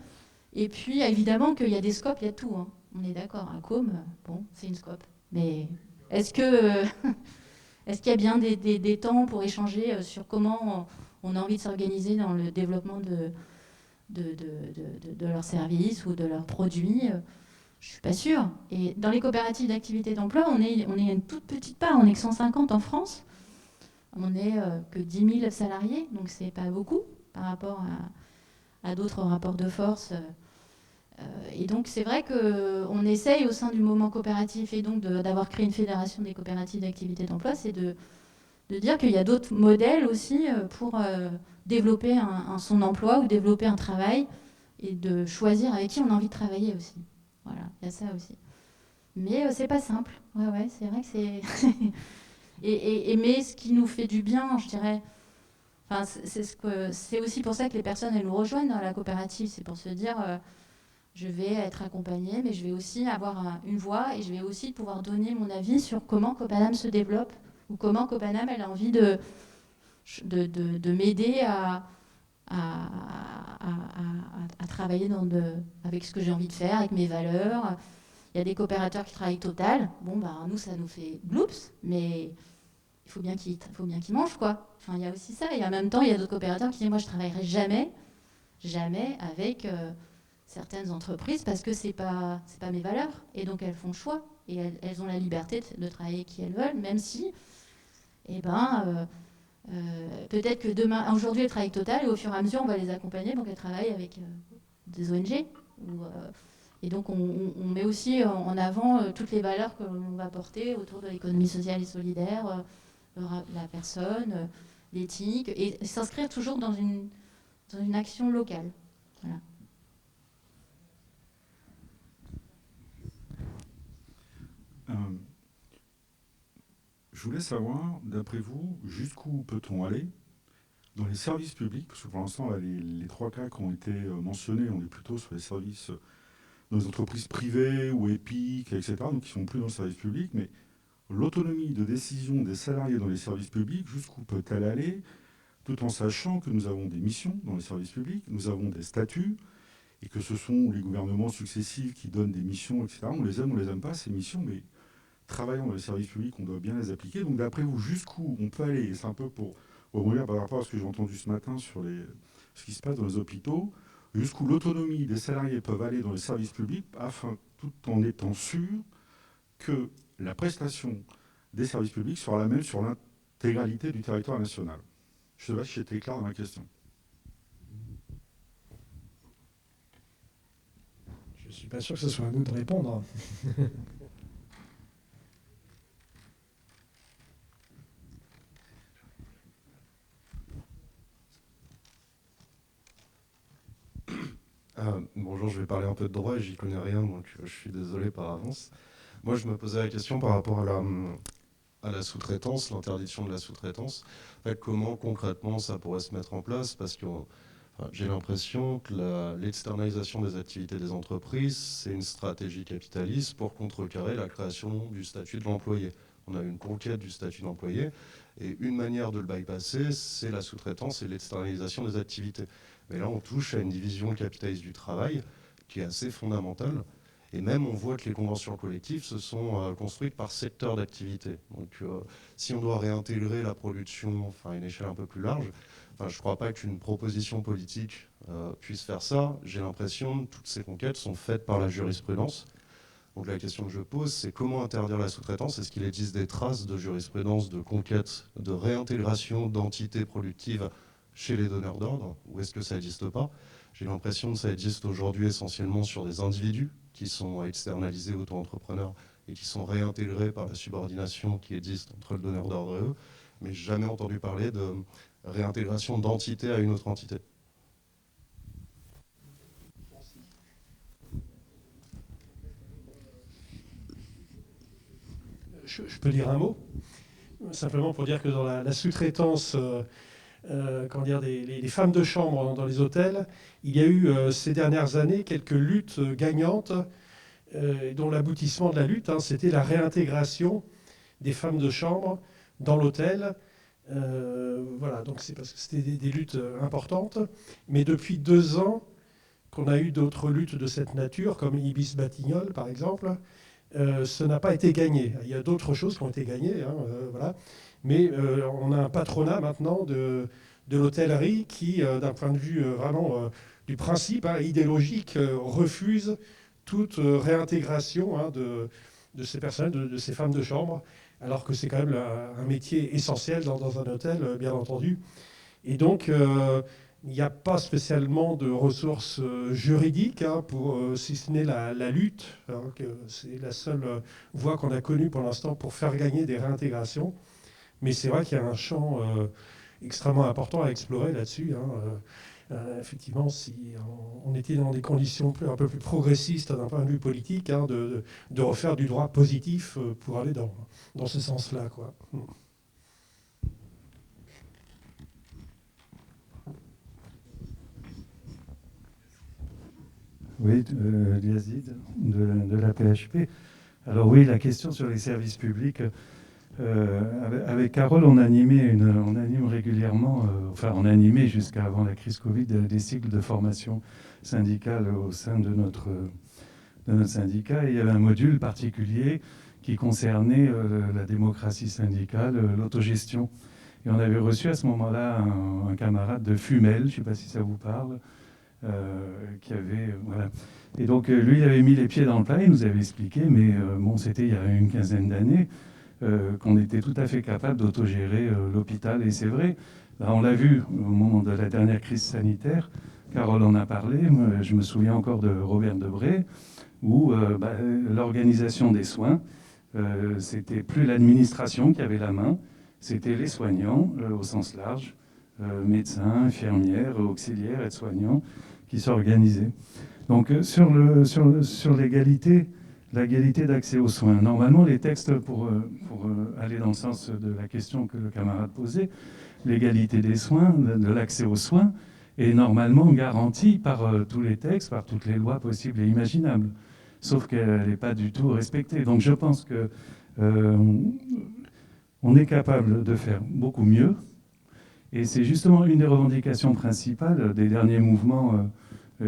Et puis, évidemment, qu'il y a des scopes, il y a tout. Hein. On est d'accord, un COM, bon, c'est une scope. Mais est-ce qu'il y a bien des temps pour échanger sur comment on a envie de s'organiser dans le développement de leurs services ou de leurs produits. Je ne suis pas sûre. Et dans les coopératives d'activité d'emploi, on est une toute petite part. On est que 150 en France. On n'est que 10 000 salariés, donc ce n'est pas beaucoup par rapport à d'autres rapports de force. Et donc c'est vrai qu'on essaye au sein du mouvement coopératif et donc d'avoir créé une fédération des coopératives d'activité d'emploi, c'est de dire qu'il y a d'autres modèles aussi pour développer son emploi ou développer un travail et de choisir avec qui on a envie de travailler aussi. Voilà, il y a ça aussi. Mais c'est pas simple. Ouais, c'est vrai que c'est... mais ce qui nous fait du bien, je dirais... Enfin, c'est aussi pour ça que les personnes, elles nous rejoignent dans la coopérative. C'est pour se dire, je vais être accompagnée, mais je vais aussi avoir une voix et je vais aussi pouvoir donner mon avis sur comment Copanam se développe ou comment Copanam, elle a envie de m'aider à travailler avec ce que j'ai envie de faire, avec mes valeurs. Il y a des coopérateurs qui travaillent Total. Bon, nous, ça nous fait gloops, mais il faut bien qu'ils mangent, quoi. Enfin, il y a aussi ça. Et en même temps, il y a d'autres coopérateurs qui disent, moi, je ne travaillerai jamais avec certaines entreprises parce que c'est pas mes valeurs. Et donc, elles font le choix. Et elles ont la liberté de travailler avec qui elles veulent, même si, peut-être que demain, aujourd'hui, elles travaillent avec Total et au fur et à mesure, on va les accompagner pour qu'elles travaillent avec des ONG. Et donc, on met aussi en avant toutes les valeurs que l'on va porter autour de l'économie sociale et solidaire, la personne, l'éthique, et s'inscrire toujours dans une action locale. Voilà. Je voulais savoir, d'après vous, jusqu'où peut-on aller dans les services publics, parce que pour l'instant, les trois cas qui ont été mentionnés, on est plutôt sur les services dans les entreprises privées ou EPIC, etc., donc qui ne sont plus dans le service public, mais l'autonomie de décision des salariés dans les services publics, jusqu'où peut-elle aller, tout en sachant que nous avons des missions dans les services publics, nous avons des statuts, et que ce sont les gouvernements successifs qui donnent des missions, etc. On les aime pas, ces missions, mais travaillant dans les services publics, on doit bien les appliquer. Donc d'après vous, jusqu'où on peut aller, et c'est un peu pour rebondir par rapport à ce que j'ai entendu ce matin sur ce qui se passe dans les hôpitaux, jusqu'où l'autonomie des salariés peuvent aller dans les services publics, afin, tout en étant sûr que la prestation des services publics sera la même sur l'intégralité du territoire national. Je ne sais pas si j'étais clair dans ma question. Je ne suis pas sûr que ce soit à nous de répondre. Bonjour, je vais parler un peu de droit, j'y connais rien, donc je suis désolé par avance. Moi, je me posais la question par rapport à la sous-traitance, l'interdiction de la sous-traitance. En fait, comment concrètement ça pourrait se mettre en place? Parce que j'ai l'impression que l'externalisation des activités des entreprises, c'est une stratégie capitaliste pour contrecarrer la création du statut de l'employé. On a une conquête du statut d'employé, et une manière de le bypasser, c'est la sous-traitance et l'externalisation des activités. Mais là, on touche à une division capitaliste du travail qui est assez fondamentale. Et même, on voit que les conventions collectives se sont construites par secteur d'activité. Donc, si on doit réintégrer la production à une échelle un peu plus large, je ne crois pas qu'une proposition politique puisse faire ça. J'ai l'impression que toutes ces conquêtes sont faites par la jurisprudence. Donc, la question que je pose, c'est comment interdire la sous-traitance? Est-ce qu'il existe des traces de jurisprudence, de conquête, de réintégration d'entités productives chez les donneurs d'ordre, ou est-ce que ça n'existe pas? J'ai l'impression que ça existe aujourd'hui essentiellement sur des individus qui sont externalisés auto-entrepreneurs et qui sont réintégrés par la subordination qui existe entre le donneur d'ordre et eux, mais j'ai jamais entendu parler de réintégration d'entité à une autre entité. Je peux dire un mot, simplement pour dire que dans la sous-traitance, les femmes de chambre dans les hôtels, il y a eu ces dernières années quelques luttes gagnantes, dont l'aboutissement de la lutte, c'était la réintégration des femmes de chambre dans l'hôtel. Voilà, donc c'est parce que c'était des luttes importantes. Mais depuis 2 ans qu'on a eu d'autres luttes de cette nature, comme Ibis Batignolles par exemple, ce n'a pas été gagné. Il y a d'autres choses qui ont été gagnées, voilà. Mais on a un patronat maintenant de de l'hôtellerie qui, d'un point de vue vraiment du principe idéologique, refuse toute réintégration de ces personnes, de ces femmes de chambre, alors que c'est quand même un métier essentiel dans un hôtel, bien entendu. Et donc, il n'y a pas spécialement de ressources juridiques pour, si ce n'est la lutte. C'est la seule voie qu'on a connue pour l'instant pour faire gagner des réintégrations. Mais c'est vrai qu'il y a un champ extrêmement important à explorer là-dessus. Effectivement, si on était dans des conditions un peu plus progressistes d'un point de vue politique, de refaire du droit positif pour aller dans ce sens-là, quoi. Oui, Yazid, de la PHP. Alors oui, la question sur les services publics, avec Carole, on anime régulièrement, on animait jusqu'à avant la crise Covid, des cycles de formation syndicale au sein de notre syndicat. Et il y avait un module particulier qui concernait la démocratie syndicale, l'autogestion. Et on avait reçu à ce moment-là un camarade de Fumel, je ne sais pas si ça vous parle, qui avait... Voilà. Et donc lui, il avait mis les pieds dans le plat, il nous avait expliqué, mais bon, c'était il y a une quinzaine d'années, qu'on était tout à fait capable d'autogérer l'hôpital. Et c'est vrai, là, on l'a vu au moment de la dernière crise sanitaire, Carole en a parlé, je me souviens encore de Robert Debré, où l'organisation des soins, c'était plus l'administration qui avait la main, c'était les soignants au sens large, médecins, infirmières, auxiliaires, aides-soignants, qui s'organisaient. Donc sur l'égalité d'accès aux soins, normalement les textes, pour aller dans le sens de la question que le camarade posait, l'égalité des soins, de l'accès aux soins, est normalement garantie par tous les textes, par toutes les lois possibles et imaginables. Sauf qu'elle n'est pas du tout respectée. Donc je pense que on est capable de faire beaucoup mieux. Et c'est justement une des revendications principales des derniers mouvements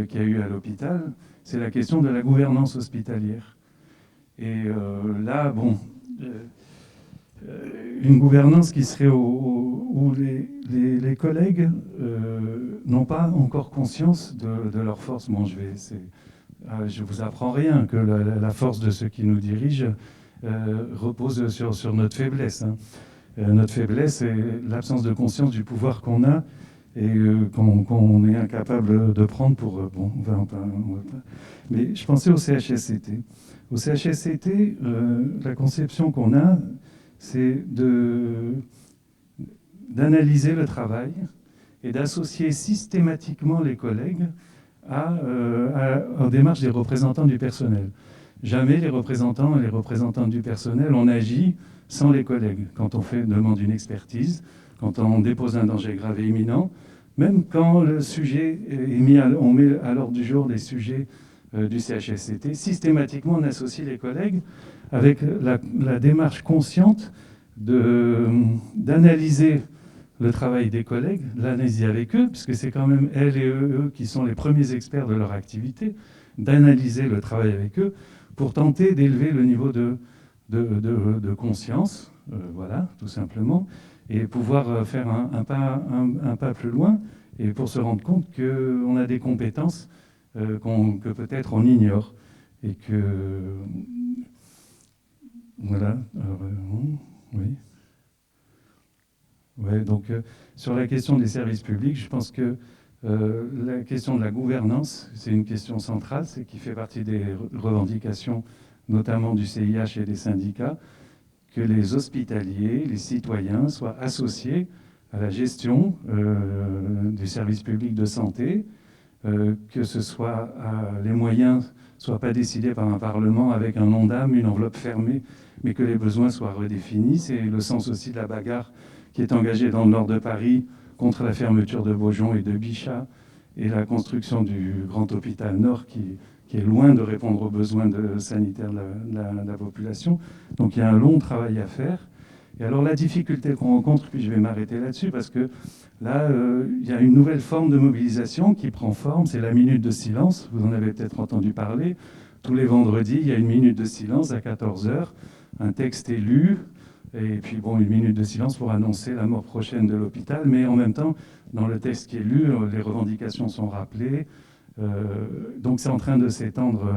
qu'il y a eu à l'hôpital, c'est la question de la gouvernance hospitalière. Et là, bon, une gouvernance qui serait où les collègues n'ont pas encore conscience de leur force. Bon, je vous apprends rien, que la force de ceux qui nous dirigent repose sur notre faiblesse. Notre faiblesse, c'est l'absence de conscience du pouvoir qu'on a et qu'on est incapable de prendre pour... bon, on va pas. Mais je pensais au CHSCT. Au CHSCT, la conception qu'on a, c'est d'analyser le travail et d'associer systématiquement les collègues aux démarches des représentants du personnel. Jamais les représentants et les représentantes du personnel, on agit sans les collègues. Quand on demande une expertise, quand on dépose un danger grave et imminent, même quand le sujet est on met à l'ordre du jour des sujets du CHSCT, systématiquement on associe les collègues avec la démarche consciente d'analyser le travail des collègues, l'analyser avec eux, puisque c'est quand même elles et eux qui sont les premiers experts de leur activité, d'analyser le travail avec eux pour tenter d'élever le niveau de conscience, voilà, tout simplement, et pouvoir faire un pas plus loin, et pour se rendre compte qu'on a des compétences que peut-être on ignore, et que... Voilà, oui. Ouais, donc sur la question des services publics, je pense que la question de la gouvernance, c'est une question centrale, c'est qui fait partie des revendications, notamment du CIH et des syndicats, que les hospitaliers, les citoyens soient associés à la gestion du service public de santé, que ce soit les moyens ne soient pas décidés par un Parlement avec un ONDAM, une enveloppe fermée, mais que les besoins soient redéfinis. C'est le sens aussi de la bagarre qui est engagée dans le nord de Paris contre la fermeture de Beaujon et de Bichat et la construction du grand hôpital Nord qui est loin de répondre aux besoins sanitaires de la population. Donc il y a un long travail à faire. Et alors la difficulté qu'on rencontre, puis je vais m'arrêter là-dessus, parce que là, il y a une nouvelle forme de mobilisation qui prend forme, c'est la minute de silence. Vous en avez peut-être entendu parler. Tous les vendredis, il y a une minute de silence à 14h. Un texte est lu, Et puis, bon, 1 minute de silence pour annoncer la mort prochaine de l'hôpital. Mais en même temps, dans le texte qui est lu, les revendications sont rappelées. Donc, c'est en train de s'étendre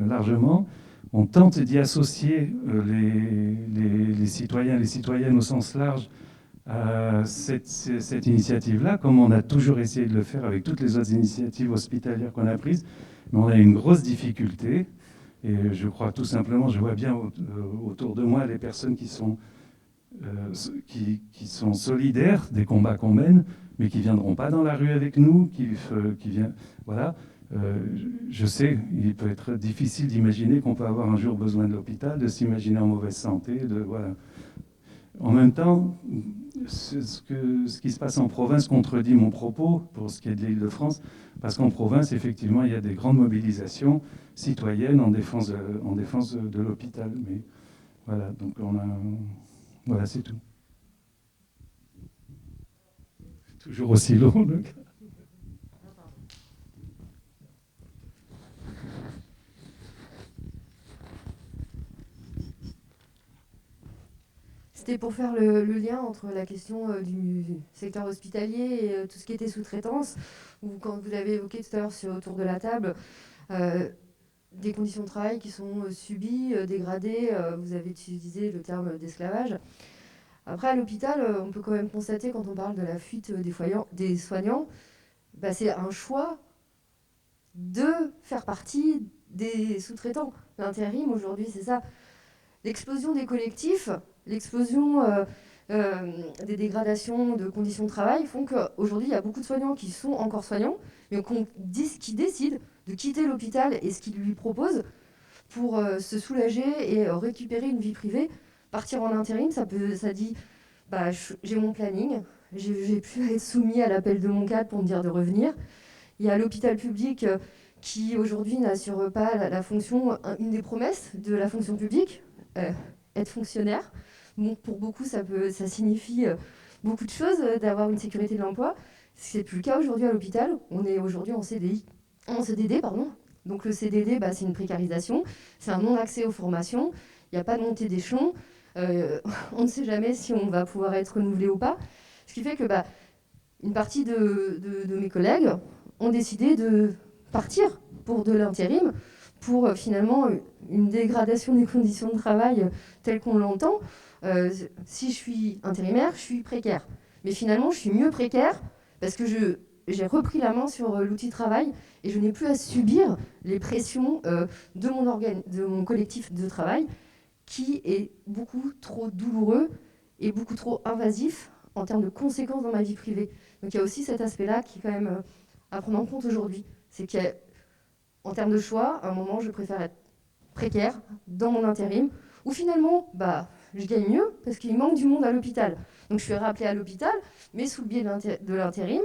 largement. On tente d'y associer les citoyens, les citoyennes au sens large à cette initiative-là, comme on a toujours essayé de le faire avec toutes les autres initiatives hospitalières qu'on a prises. Mais on a une grosse difficulté. Et je crois tout simplement, je vois bien autour de moi les personnes qui sont solidaires des combats qu'on mène, mais qui ne viendront pas dans la rue avec nous, voilà. Je sais, il peut être difficile d'imaginer qu'on peut avoir un jour besoin de l'hôpital, de s'imaginer en mauvaise santé, voilà. En même temps, ce qui se passe en province contredit mon propos pour ce qui est de l'Île-de-France, parce qu'en province, effectivement, il y a des grandes mobilisations citoyennes en défense de l'hôpital. Mais voilà, donc voilà, c'est tout. Toujours aussi long, le cas. C'était pour faire le lien entre la question du secteur hospitalier et tout ce qui était sous-traitance, ou quand vous l'avez évoqué tout à l'heure autour de la table, des conditions de travail qui sont subies, dégradées, vous avez utilisé le terme d'esclavage. Après, à l'hôpital, on peut quand même constater, quand on parle de la fuite des soignants, bah, c'est un choix de faire partie des sous-traitants. L'intérim, aujourd'hui, c'est ça. L'explosion des collectifs, l'explosion des dégradations de conditions de travail font qu'aujourd'hui, il y a beaucoup de soignants qui sont encore soignants, mais qui décident de quitter l'hôpital et ce qu'ils lui proposent pour se soulager et récupérer une vie privée. Partir en intérim, ça dit, bah, j'ai mon planning, j'ai pu être soumis à l'appel de mon cadre pour me dire de revenir. Il y a l'hôpital public qui, aujourd'hui, n'assure pas la fonction, une des promesses de la fonction publique, être fonctionnaire. Bon, pour beaucoup, ça signifie beaucoup de choses, d'avoir une sécurité de l'emploi. Ce n'est plus le cas aujourd'hui à l'hôpital. On est aujourd'hui en CDD. Donc le CDD, bah, c'est une précarisation, c'est un non-accès aux formations, il n'y a pas de montée d'échelon, on ne sait jamais si on va pouvoir être renouvelé ou pas. Ce qui fait que une partie de mes collègues ont décidé de partir pour de l'intérim, pour finalement une dégradation des conditions de travail telles qu'on l'entend. Si je suis intérimaire, je suis précaire. Mais finalement, je suis mieux précaire parce que j'ai repris la main sur l'outil de travail et je n'ai plus à subir les pressions de mon collectif de travail qui est beaucoup trop douloureux et beaucoup trop invasif en termes de conséquences dans ma vie privée. Donc il y a aussi cet aspect-là qui est quand même à prendre en compte aujourd'hui. C'est qu'en termes de choix, à un moment, je préfère être précaire dans mon intérim, où finalement, je gagne mieux parce qu'il manque du monde à l'hôpital. Donc je suis rappelée à l'hôpital, mais sous le biais de l'intérim,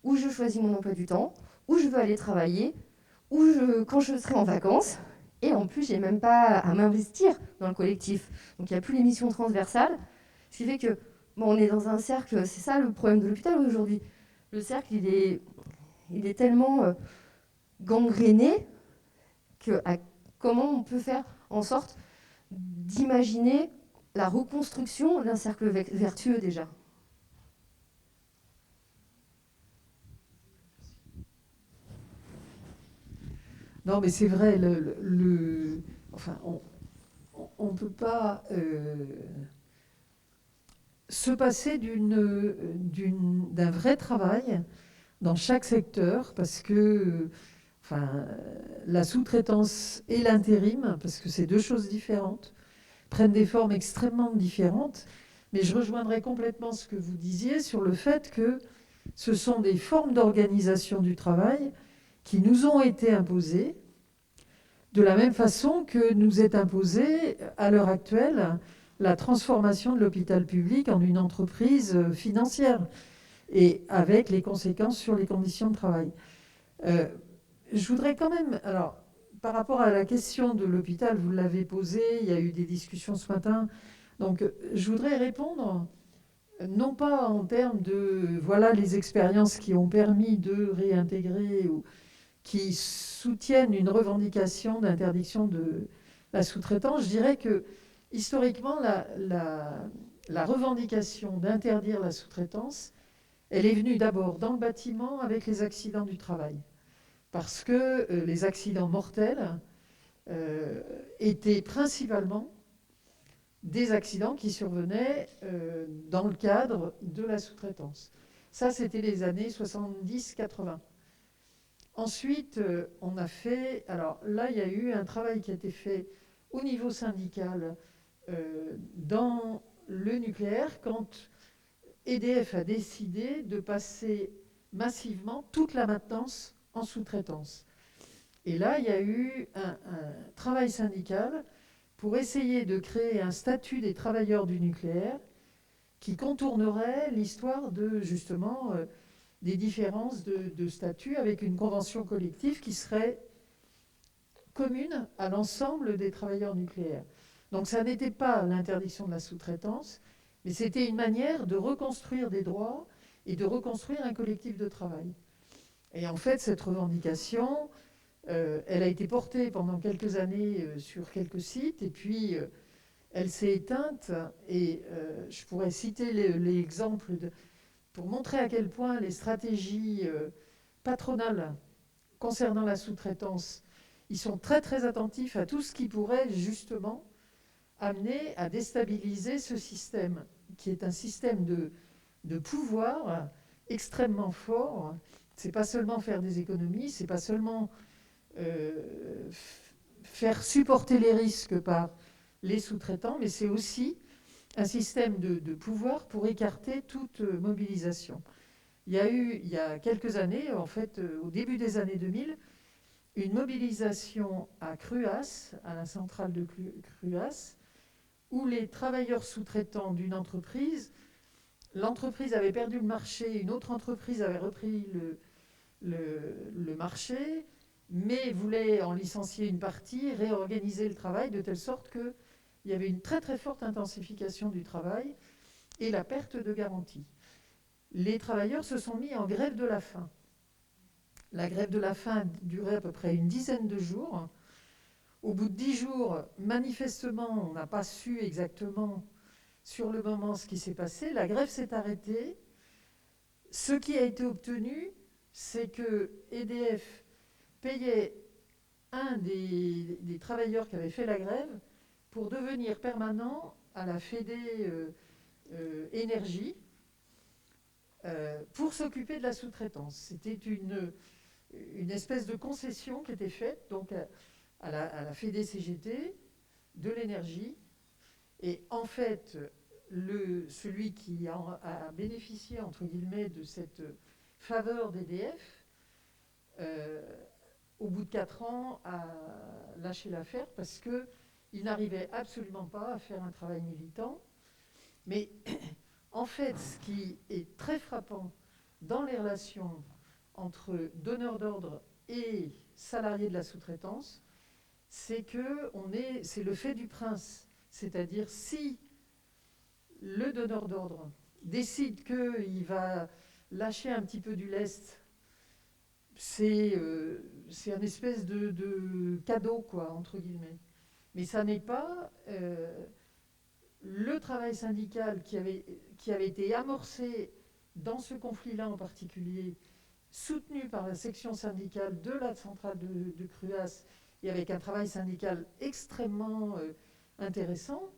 où je choisis mon emploi du temps, où je veux aller travailler, quand je serai en vacances. Et en plus, j'ai même pas à m'investir dans le collectif. Donc il n'y a plus les missions transversales. Ce qui fait que, on est dans un cercle, c'est ça le problème de l'hôpital aujourd'hui. Le cercle, il est tellement gangréné que comment on peut faire en sorte d'imaginer la reconstruction d'un cercle vertueux déjà. Non, mais c'est vrai, on ne peut pas se passer d'un vrai travail dans chaque secteur, parce que la sous-traitance et l'intérim, parce que c'est deux choses différentes, prennent des formes extrêmement différentes. Mais je rejoindrai complètement ce que vous disiez sur le fait que ce sont des formes d'organisation du travail qui nous ont été imposées de la même façon que nous est imposée à l'heure actuelle la transformation de l'hôpital public en une entreprise financière et avec les conséquences sur les conditions de travail. Je voudrais quand même, alors par rapport à la question de l'hôpital, vous l'avez posée, il y a eu des discussions ce matin, donc je voudrais répondre non pas en termes de voilà les expériences qui ont permis de réintégrer ou qui soutiennent une revendication d'interdiction de la sous-traitance. Je dirais qu'il historiquement, la revendication d'interdire la sous-traitance, elle est venue d'abord dans le bâtiment avec les accidents du travail. Parce que les accidents mortels étaient principalement des accidents qui survenaient dans le cadre de la sous-traitance. Ça, c'était les années 70-80. Ensuite, on a fait... Alors là, il y a eu un travail qui a été fait au niveau syndical dans le nucléaire quand EDF a décidé de passer massivement toute la maintenance en sous-traitance. Et là, il y a eu un travail syndical pour essayer de créer un statut des travailleurs du nucléaire qui contournerait l'histoire de, justement, des différences de statut avec une convention collective qui serait commune à l'ensemble des travailleurs nucléaires. Donc ça n'était pas l'interdiction de la sous-traitance, mais c'était une manière de reconstruire des droits et de reconstruire un collectif de travail. Et en fait, cette revendication, elle a été portée pendant quelques années sur quelques sites, et puis elle s'est éteinte. Et je pourrais citer l'exemple pour montrer à quel point les stratégies patronales concernant la sous-traitance, ils sont très très attentifs à tout ce qui pourrait justement amener à déstabiliser ce système, qui est un système de pouvoir extrêmement fort. C'est pas seulement faire des économies, c'est pas seulement faire supporter les risques par les sous-traitants, mais c'est aussi un système de pouvoir pour écarter toute mobilisation. Il y a eu, il y a quelques années, en fait, au début des années 2000, une mobilisation à Cruas, à la centrale de Cruas, où les travailleurs sous-traitants d'une entreprise, l'entreprise avait perdu le marché, une autre entreprise avait repris le marché, mais voulait en licencier une partie, réorganiser le travail de telle sorte qu'il y avait une très très forte intensification du travail et la perte de garantie. Les travailleurs se sont mis en grève de la faim. La grève de la faim durait à peu près une dizaine de jours. Au bout de 10 jours, manifestement, on n'a pas su exactement sur le moment ce qui s'est passé. La grève s'est arrêtée. Ce qui a été obtenu, c'est que EDF payait un des travailleurs qui avait fait la grève pour devenir permanent à la Fédé Énergie pour s'occuper de la sous-traitance. C'était une espèce de concession qui était faite donc, à la Fédé CGT de l'énergie. Et en fait, celui qui a bénéficié, entre guillemets, de cette faveur d'EDF, au bout de 4 ans, a lâché l'affaire parce qu'il n'arrivait absolument pas à faire un travail militant. Mais en fait, ce qui est très frappant dans les relations entre donneurs d'ordre et salariés de la sous-traitance, c'est c'est le fait du prince. C'est-à-dire, si le donneur d'ordre décide qu'il va lâcher un petit peu du lest, c'est un espèce de cadeau, quoi, entre guillemets. Mais ça n'est pas le travail syndical qui avait été amorcé dans ce conflit-là en particulier, soutenu par la section syndicale de la centrale de Cruas, et avec un travail syndical extrêmement intéressant,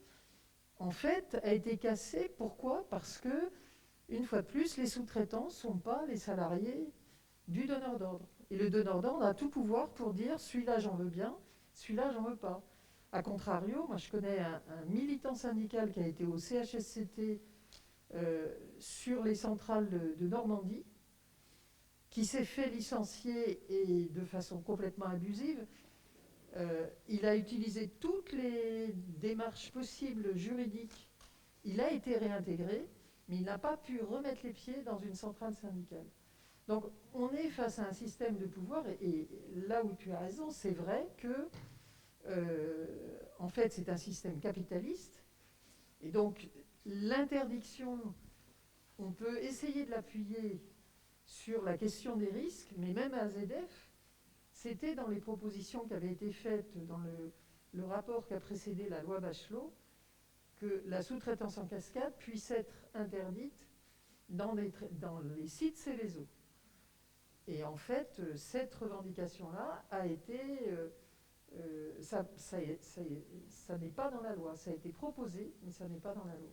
en fait, a été cassé. Pourquoi ? Parce que, une fois de plus, les sous-traitants ne sont pas les salariés du donneur d'ordre. Et le donneur d'ordre a tout pouvoir pour dire celui-là j'en veux bien, celui-là j'en veux pas. A contrario, moi je connais un militant syndical qui a été au CHSCT sur les centrales de Normandie, qui s'est fait licencier et de façon complètement abusive. Il a utilisé toutes les démarches possibles juridiques. Il a été réintégré, mais il n'a pas pu remettre les pieds dans une centrale syndicale. Donc on est face à un système de pouvoir, et là où tu as raison, c'est vrai que en fait c'est un système capitaliste, et donc l'interdiction, on peut essayer de l'appuyer sur la question des risques, mais même à ZDF, c'était dans les propositions qui avaient été faites dans le rapport qui a précédé la loi Bachelot, que la sous-traitance en cascade puisse être interdite dans les sites Céveso. Et en fait, cette revendication-là a été... ça n'est pas dans la loi. Ça a été proposé, mais ça n'est pas dans la loi.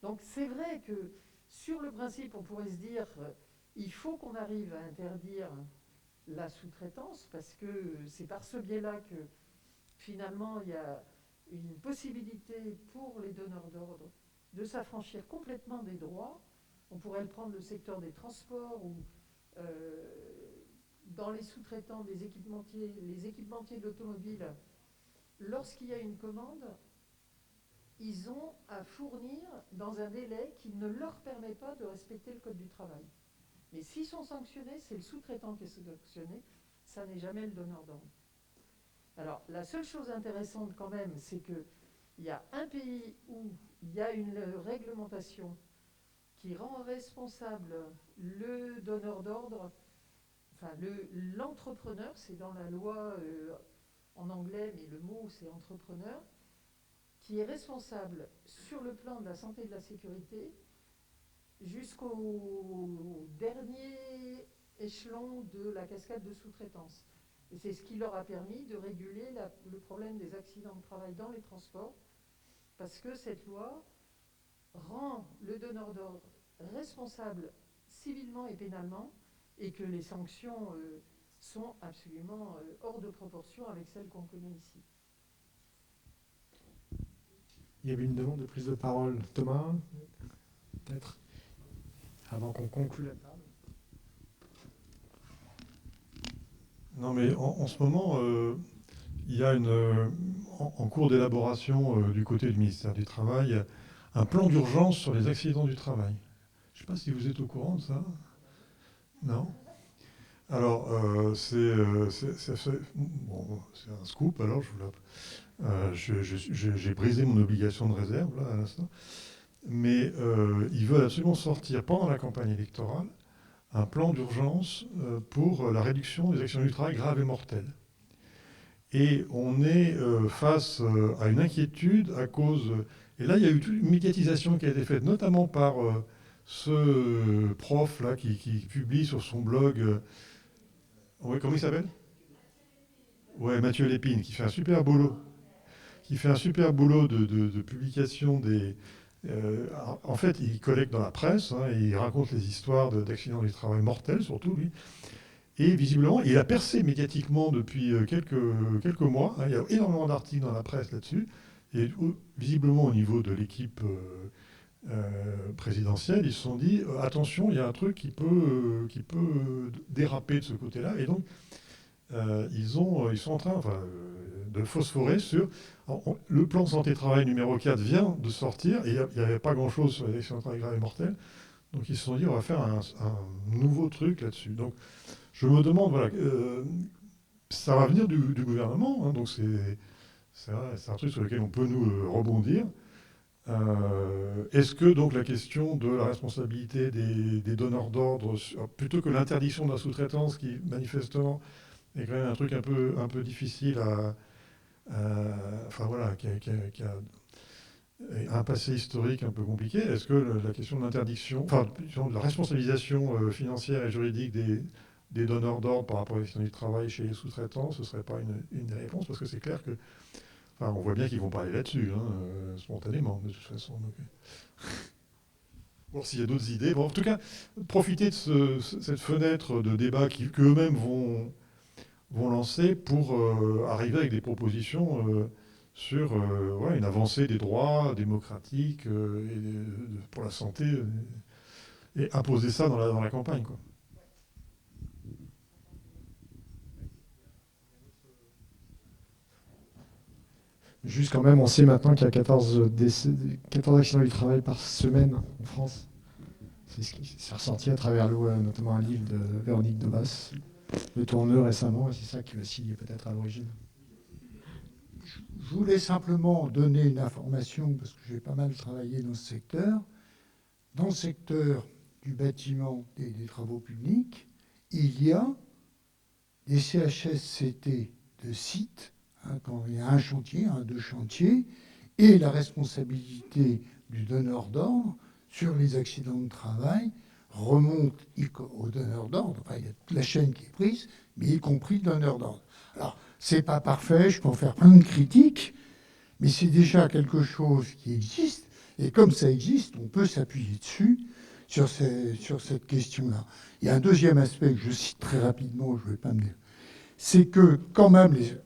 Donc c'est vrai que sur le principe, on pourrait se dire il faut qu'on arrive à interdire la sous-traitance, parce que c'est par ce biais-là que finalement il y a une possibilité pour les donneurs d'ordre de s'affranchir complètement des droits. On pourrait le prendre le secteur des transports ou dans les sous-traitants des équipementiers, les équipementiers de l'automobile, lorsqu'il y a une commande, ils ont à fournir dans un délai qui ne leur permet pas de respecter le code du travail. Mais s'ils sont sanctionnés, c'est le sous-traitant qui est sanctionné, ça n'est jamais le donneur d'ordre. Alors, la seule chose intéressante quand même, c'est qu'il y a un pays où il y a une réglementation qui rend responsable le donneur d'ordre, enfin l'entrepreneur, c'est dans la loi en anglais, mais le mot c'est entrepreneur, qui est responsable sur le plan de la santé et de la sécurité jusqu'au dernier échelon de la cascade de sous-traitance. Et c'est ce qui leur a permis de réguler le problème des accidents de travail dans les transports, parce que cette loi rend le donneur d'ordre responsable civilement et pénalement, et que les sanctions sont absolument hors de proportion avec celles qu'on connaît ici. Il y avait une demande de prise de parole. Thomas, peut-être, avant qu'on conclue la table. Non, mais en ce moment, il y a en cours d'élaboration du côté du ministère du Travail un plan d'urgence sur les accidents du travail. Je ne sais pas si vous êtes au courant de ça. Non ? Alors, c'est un scoop, alors j'ai brisé mon obligation de réserve, là, à l'instant. Mais ils veulent absolument sortir, pendant la campagne électorale, un plan d'urgence pour la réduction des accidents du travail graves et mortels. Et on est face à une inquiétude à cause... Et là, il y a eu toute une médiatisation qui a été faite, notamment par ce prof-là qui publie sur son blog... ouais, comment il s'appelle ? Ouais, Mathieu Lépine, qui fait un super boulot. De publication des... en fait, il collecte dans la presse, il raconte les histoires d'accidents du travail mortels, surtout lui. Et visiblement, il a percé médiatiquement depuis quelques mois. Il y a énormément d'articles dans la presse là-dessus. Et visiblement, au niveau de l'équipe présidentielle, ils se sont dit attention, il y a un truc qui peut déraper de ce côté-là. Et donc, ils sont en train de phosphorer sur... le plan de santé-travail numéro 4 vient de sortir, et il n'y avait pas grand-chose sur les accidents de travail graves et mortels. Donc, ils se sont dit on va faire un nouveau truc là-dessus. Donc, je me demande, voilà, ça va venir du gouvernement, donc c'est un truc sur lequel on peut nous rebondir. Est-ce que donc la question de la responsabilité des donneurs d'ordre, plutôt que l'interdiction de la sous-traitance, qui manifestement est quand même un truc un peu difficile qui a un passé historique un peu compliqué, est-ce que la question de l'interdiction, de la responsabilisation financière et juridique des donneurs d'ordre par rapport à la question du travail chez les sous-traitants, ce ne serait pas une des réponses, parce que c'est clair que, on voit bien qu'ils vont pas aller là-dessus, spontanément, de toute façon. Donc, bon, s'il y a d'autres idées, bon, en tout cas, profiter de cette fenêtre de débat qu'eux-mêmes vont lancer pour arriver avec des propositions sur une avancée des droits démocratiques pour la santé et imposer ça dans la campagne, quoi. Juste quand même, on sait maintenant qu'il y a 14 accidents du travail par semaine en France. C'est ce qui s'est ressenti à travers notamment un livre de Véronique Dobas, Le Tourneur récemment, et c'est ça qui aussi est peut-être à l'origine. Je voulais simplement donner une information, parce que j'ai pas mal travaillé dans ce secteur. Dans le secteur du bâtiment et des travaux publics, il y a des CHSCT de sites, quand il y a un chantier, deux chantiers, et la responsabilité du donneur d'ordre sur les accidents de travail remonte au donneur d'ordre. Enfin, il y a toute la chaîne qui est prise, mais y compris le donneur d'ordre. Alors, c'est pas parfait, je peux en faire plein de critiques, mais c'est déjà quelque chose qui existe. Et comme ça existe, on peut s'appuyer dessus sur cette question-là. Il y a un deuxième aspect que je cite très rapidement, je ne vais pas me dire, c'est que quand même, le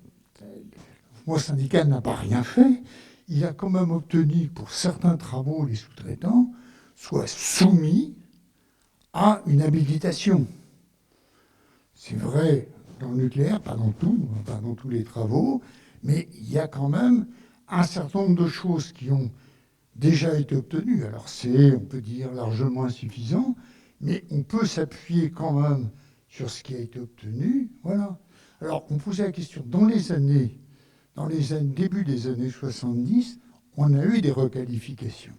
mouvement syndical n'a pas rien fait. Il a quand même obtenu pour certains travaux, les sous-traitants soient soumis à une habilitation. C'est vrai dans le nucléaire, pas dans tous les travaux, mais il y a quand même un certain nombre de choses qui ont déjà été obtenues. Alors c'est, on peut dire, largement insuffisant, mais on peut s'appuyer quand même sur ce qui a été obtenu. Voilà. Alors on posait la question, dans les début des années 70, on a eu des requalifications,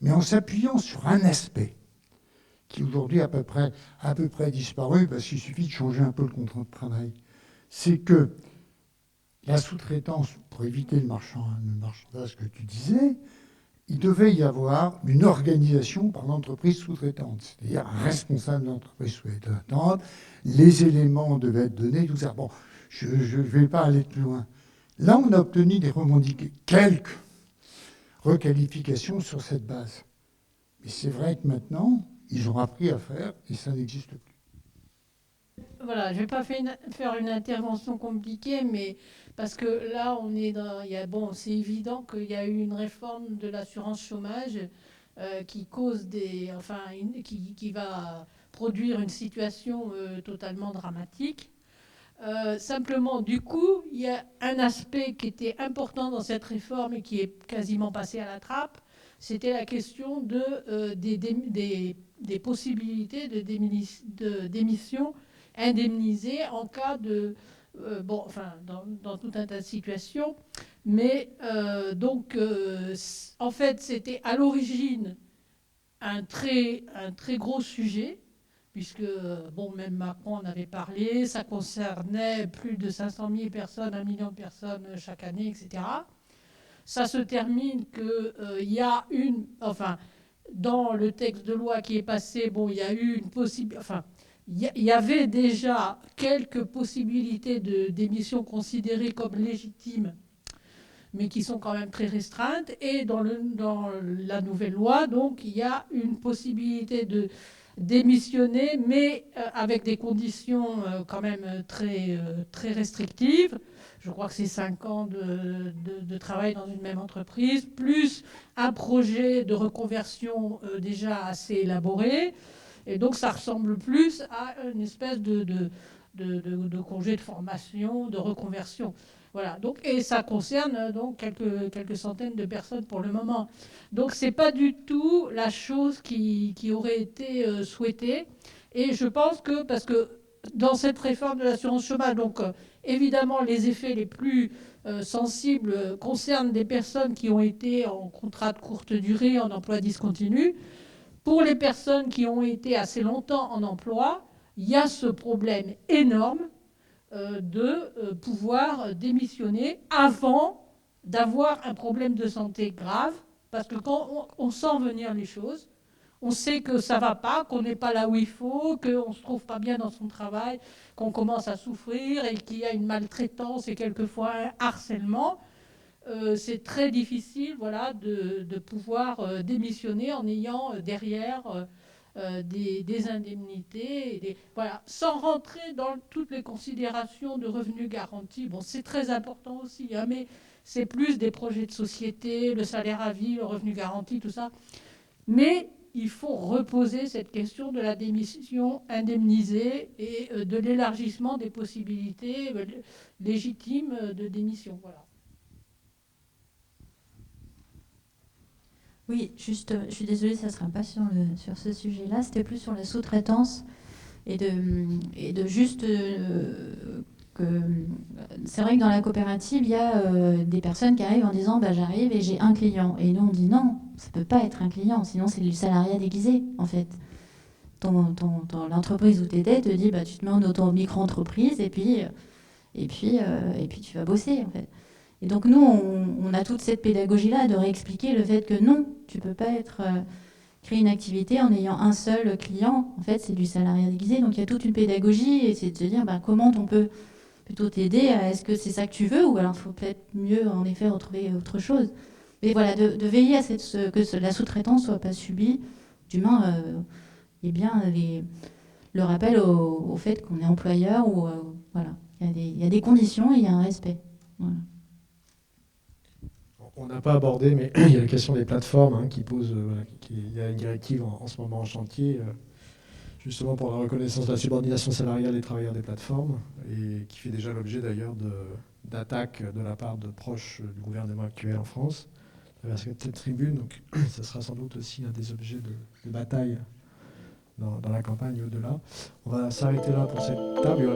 mais en s'appuyant sur un aspect qui aujourd'hui a à peu près disparu, parce qu'il suffit de changer un peu le contrat de travail, c'est que la sous-traitance, pour éviter le marchandage que tu disais, il devait y avoir une organisation par l'entreprise sous-traitante, c'est-à-dire un responsable de l'entreprise sous-traitante, les éléments devaient être donnés, tout ça. Bon, je ne vais pas aller plus loin. Là, on a obtenu quelques requalifications sur cette base. Mais c'est vrai que maintenant, ils ont appris à faire et ça n'existe plus. Voilà, je ne vais pas faire une intervention compliquée, mais parce que là, on est dans. C'est évident qu'il y a eu une réforme de l'assurance chômage qui cause qui va produire une situation totalement dramatique. Simplement, du coup, il y a un aspect qui était important dans cette réforme et qui est quasiment passé à la trappe, c'était la question des possibilités de démission indemnisée en cas de... dans tout un tas de situations. Mais en fait, c'était à l'origine un très gros sujet, puisque, même Macron en avait parlé, ça concernait plus de 500 000 personnes, 1 million de personnes chaque année, etc. Ça se termine qu'il y a dans le texte de loi qui est passé, il y a eu une possibilité, il y avait déjà quelques possibilités de démission considérées comme légitimes, mais qui sont quand même très restreintes. Et dans la nouvelle loi, donc, il y a une possibilité de démissionner, mais avec des conditions quand même très restrictives. Je crois que c'est 5 ans de travail dans une même entreprise, plus un projet de reconversion déjà assez élaboré. Et donc, ça ressemble plus à une espèce de congé de formation, de reconversion. Voilà. Donc, et ça concerne donc quelques centaines de personnes pour le moment. Donc, ce n'est pas du tout la chose qui aurait été souhaitée. Et je pense que, parce que dans cette réforme de l'assurance chômage, donc évidemment, les effets les plus sensibles concernent des personnes qui ont été en contrat de courte durée, en emploi discontinu. Pour les personnes qui ont été assez longtemps en emploi, il y a ce problème énorme de pouvoir démissionner avant d'avoir un problème de santé grave, parce que quand on sent venir les choses, on sait que ça ne va pas, qu'on n'est pas là où il faut, qu'on ne se trouve pas bien dans son travail, qu'on commence à souffrir et qu'il y a une maltraitance et quelquefois un harcèlement. C'est très difficile de pouvoir démissionner en ayant derrière des indemnités, sans rentrer dans toutes les considérations de revenus garantis. Bon, c'est très important aussi, mais c'est plus des projets de société, le salaire à vie, le revenu garanti, tout ça. Mais il faut reposer cette question de la démission indemnisée et de l'élargissement des possibilités légitimes de démission. Voilà. Oui, juste, je suis désolée, ça ne sera pas sur ce sujet-là. C'était plus sur la sous-traitance et de juste que c'est vrai que dans la coopérative, il y a des personnes qui arrivent en disant j'arrive et j'ai un client. Et nous, on dit non, ça ne peut pas être un client, sinon c'est du salariat déguisé, en fait. L'entreprise où tu étais te dit tu te mets en micro-entreprise et puis tu vas bosser, en fait. Et donc nous, on a toute cette pédagogie-là de réexpliquer le fait que non, tu ne peux pas créer une activité en ayant un seul client. En fait, c'est du salariat déguisé. Donc il y a toute une pédagogie et c'est de se dire comment on peut plutôt t'aider à est-ce que c'est ça que tu veux ou alors il faut peut-être mieux en effet retrouver autre chose. Mais voilà, de veiller à que la sous-traitance ne soit pas subie, du moins, et bien le rappel au fait qu'on est employeur ou voilà, il y a des conditions et il y a un respect. Voilà. On n'a pas abordé, mais il y a la question des plateformes qui pose. Il y a une directive en ce moment en chantier, justement pour la reconnaissance de la subordination salariale des travailleurs des plateformes, et qui fait déjà l'objet d'ailleurs d'attaques de la part de proches du gouvernement actuel en France, à travers cette tribune. Donc, ça sera sans doute aussi un des objets de bataille dans la campagne au-delà. On va s'arrêter là pour cette table.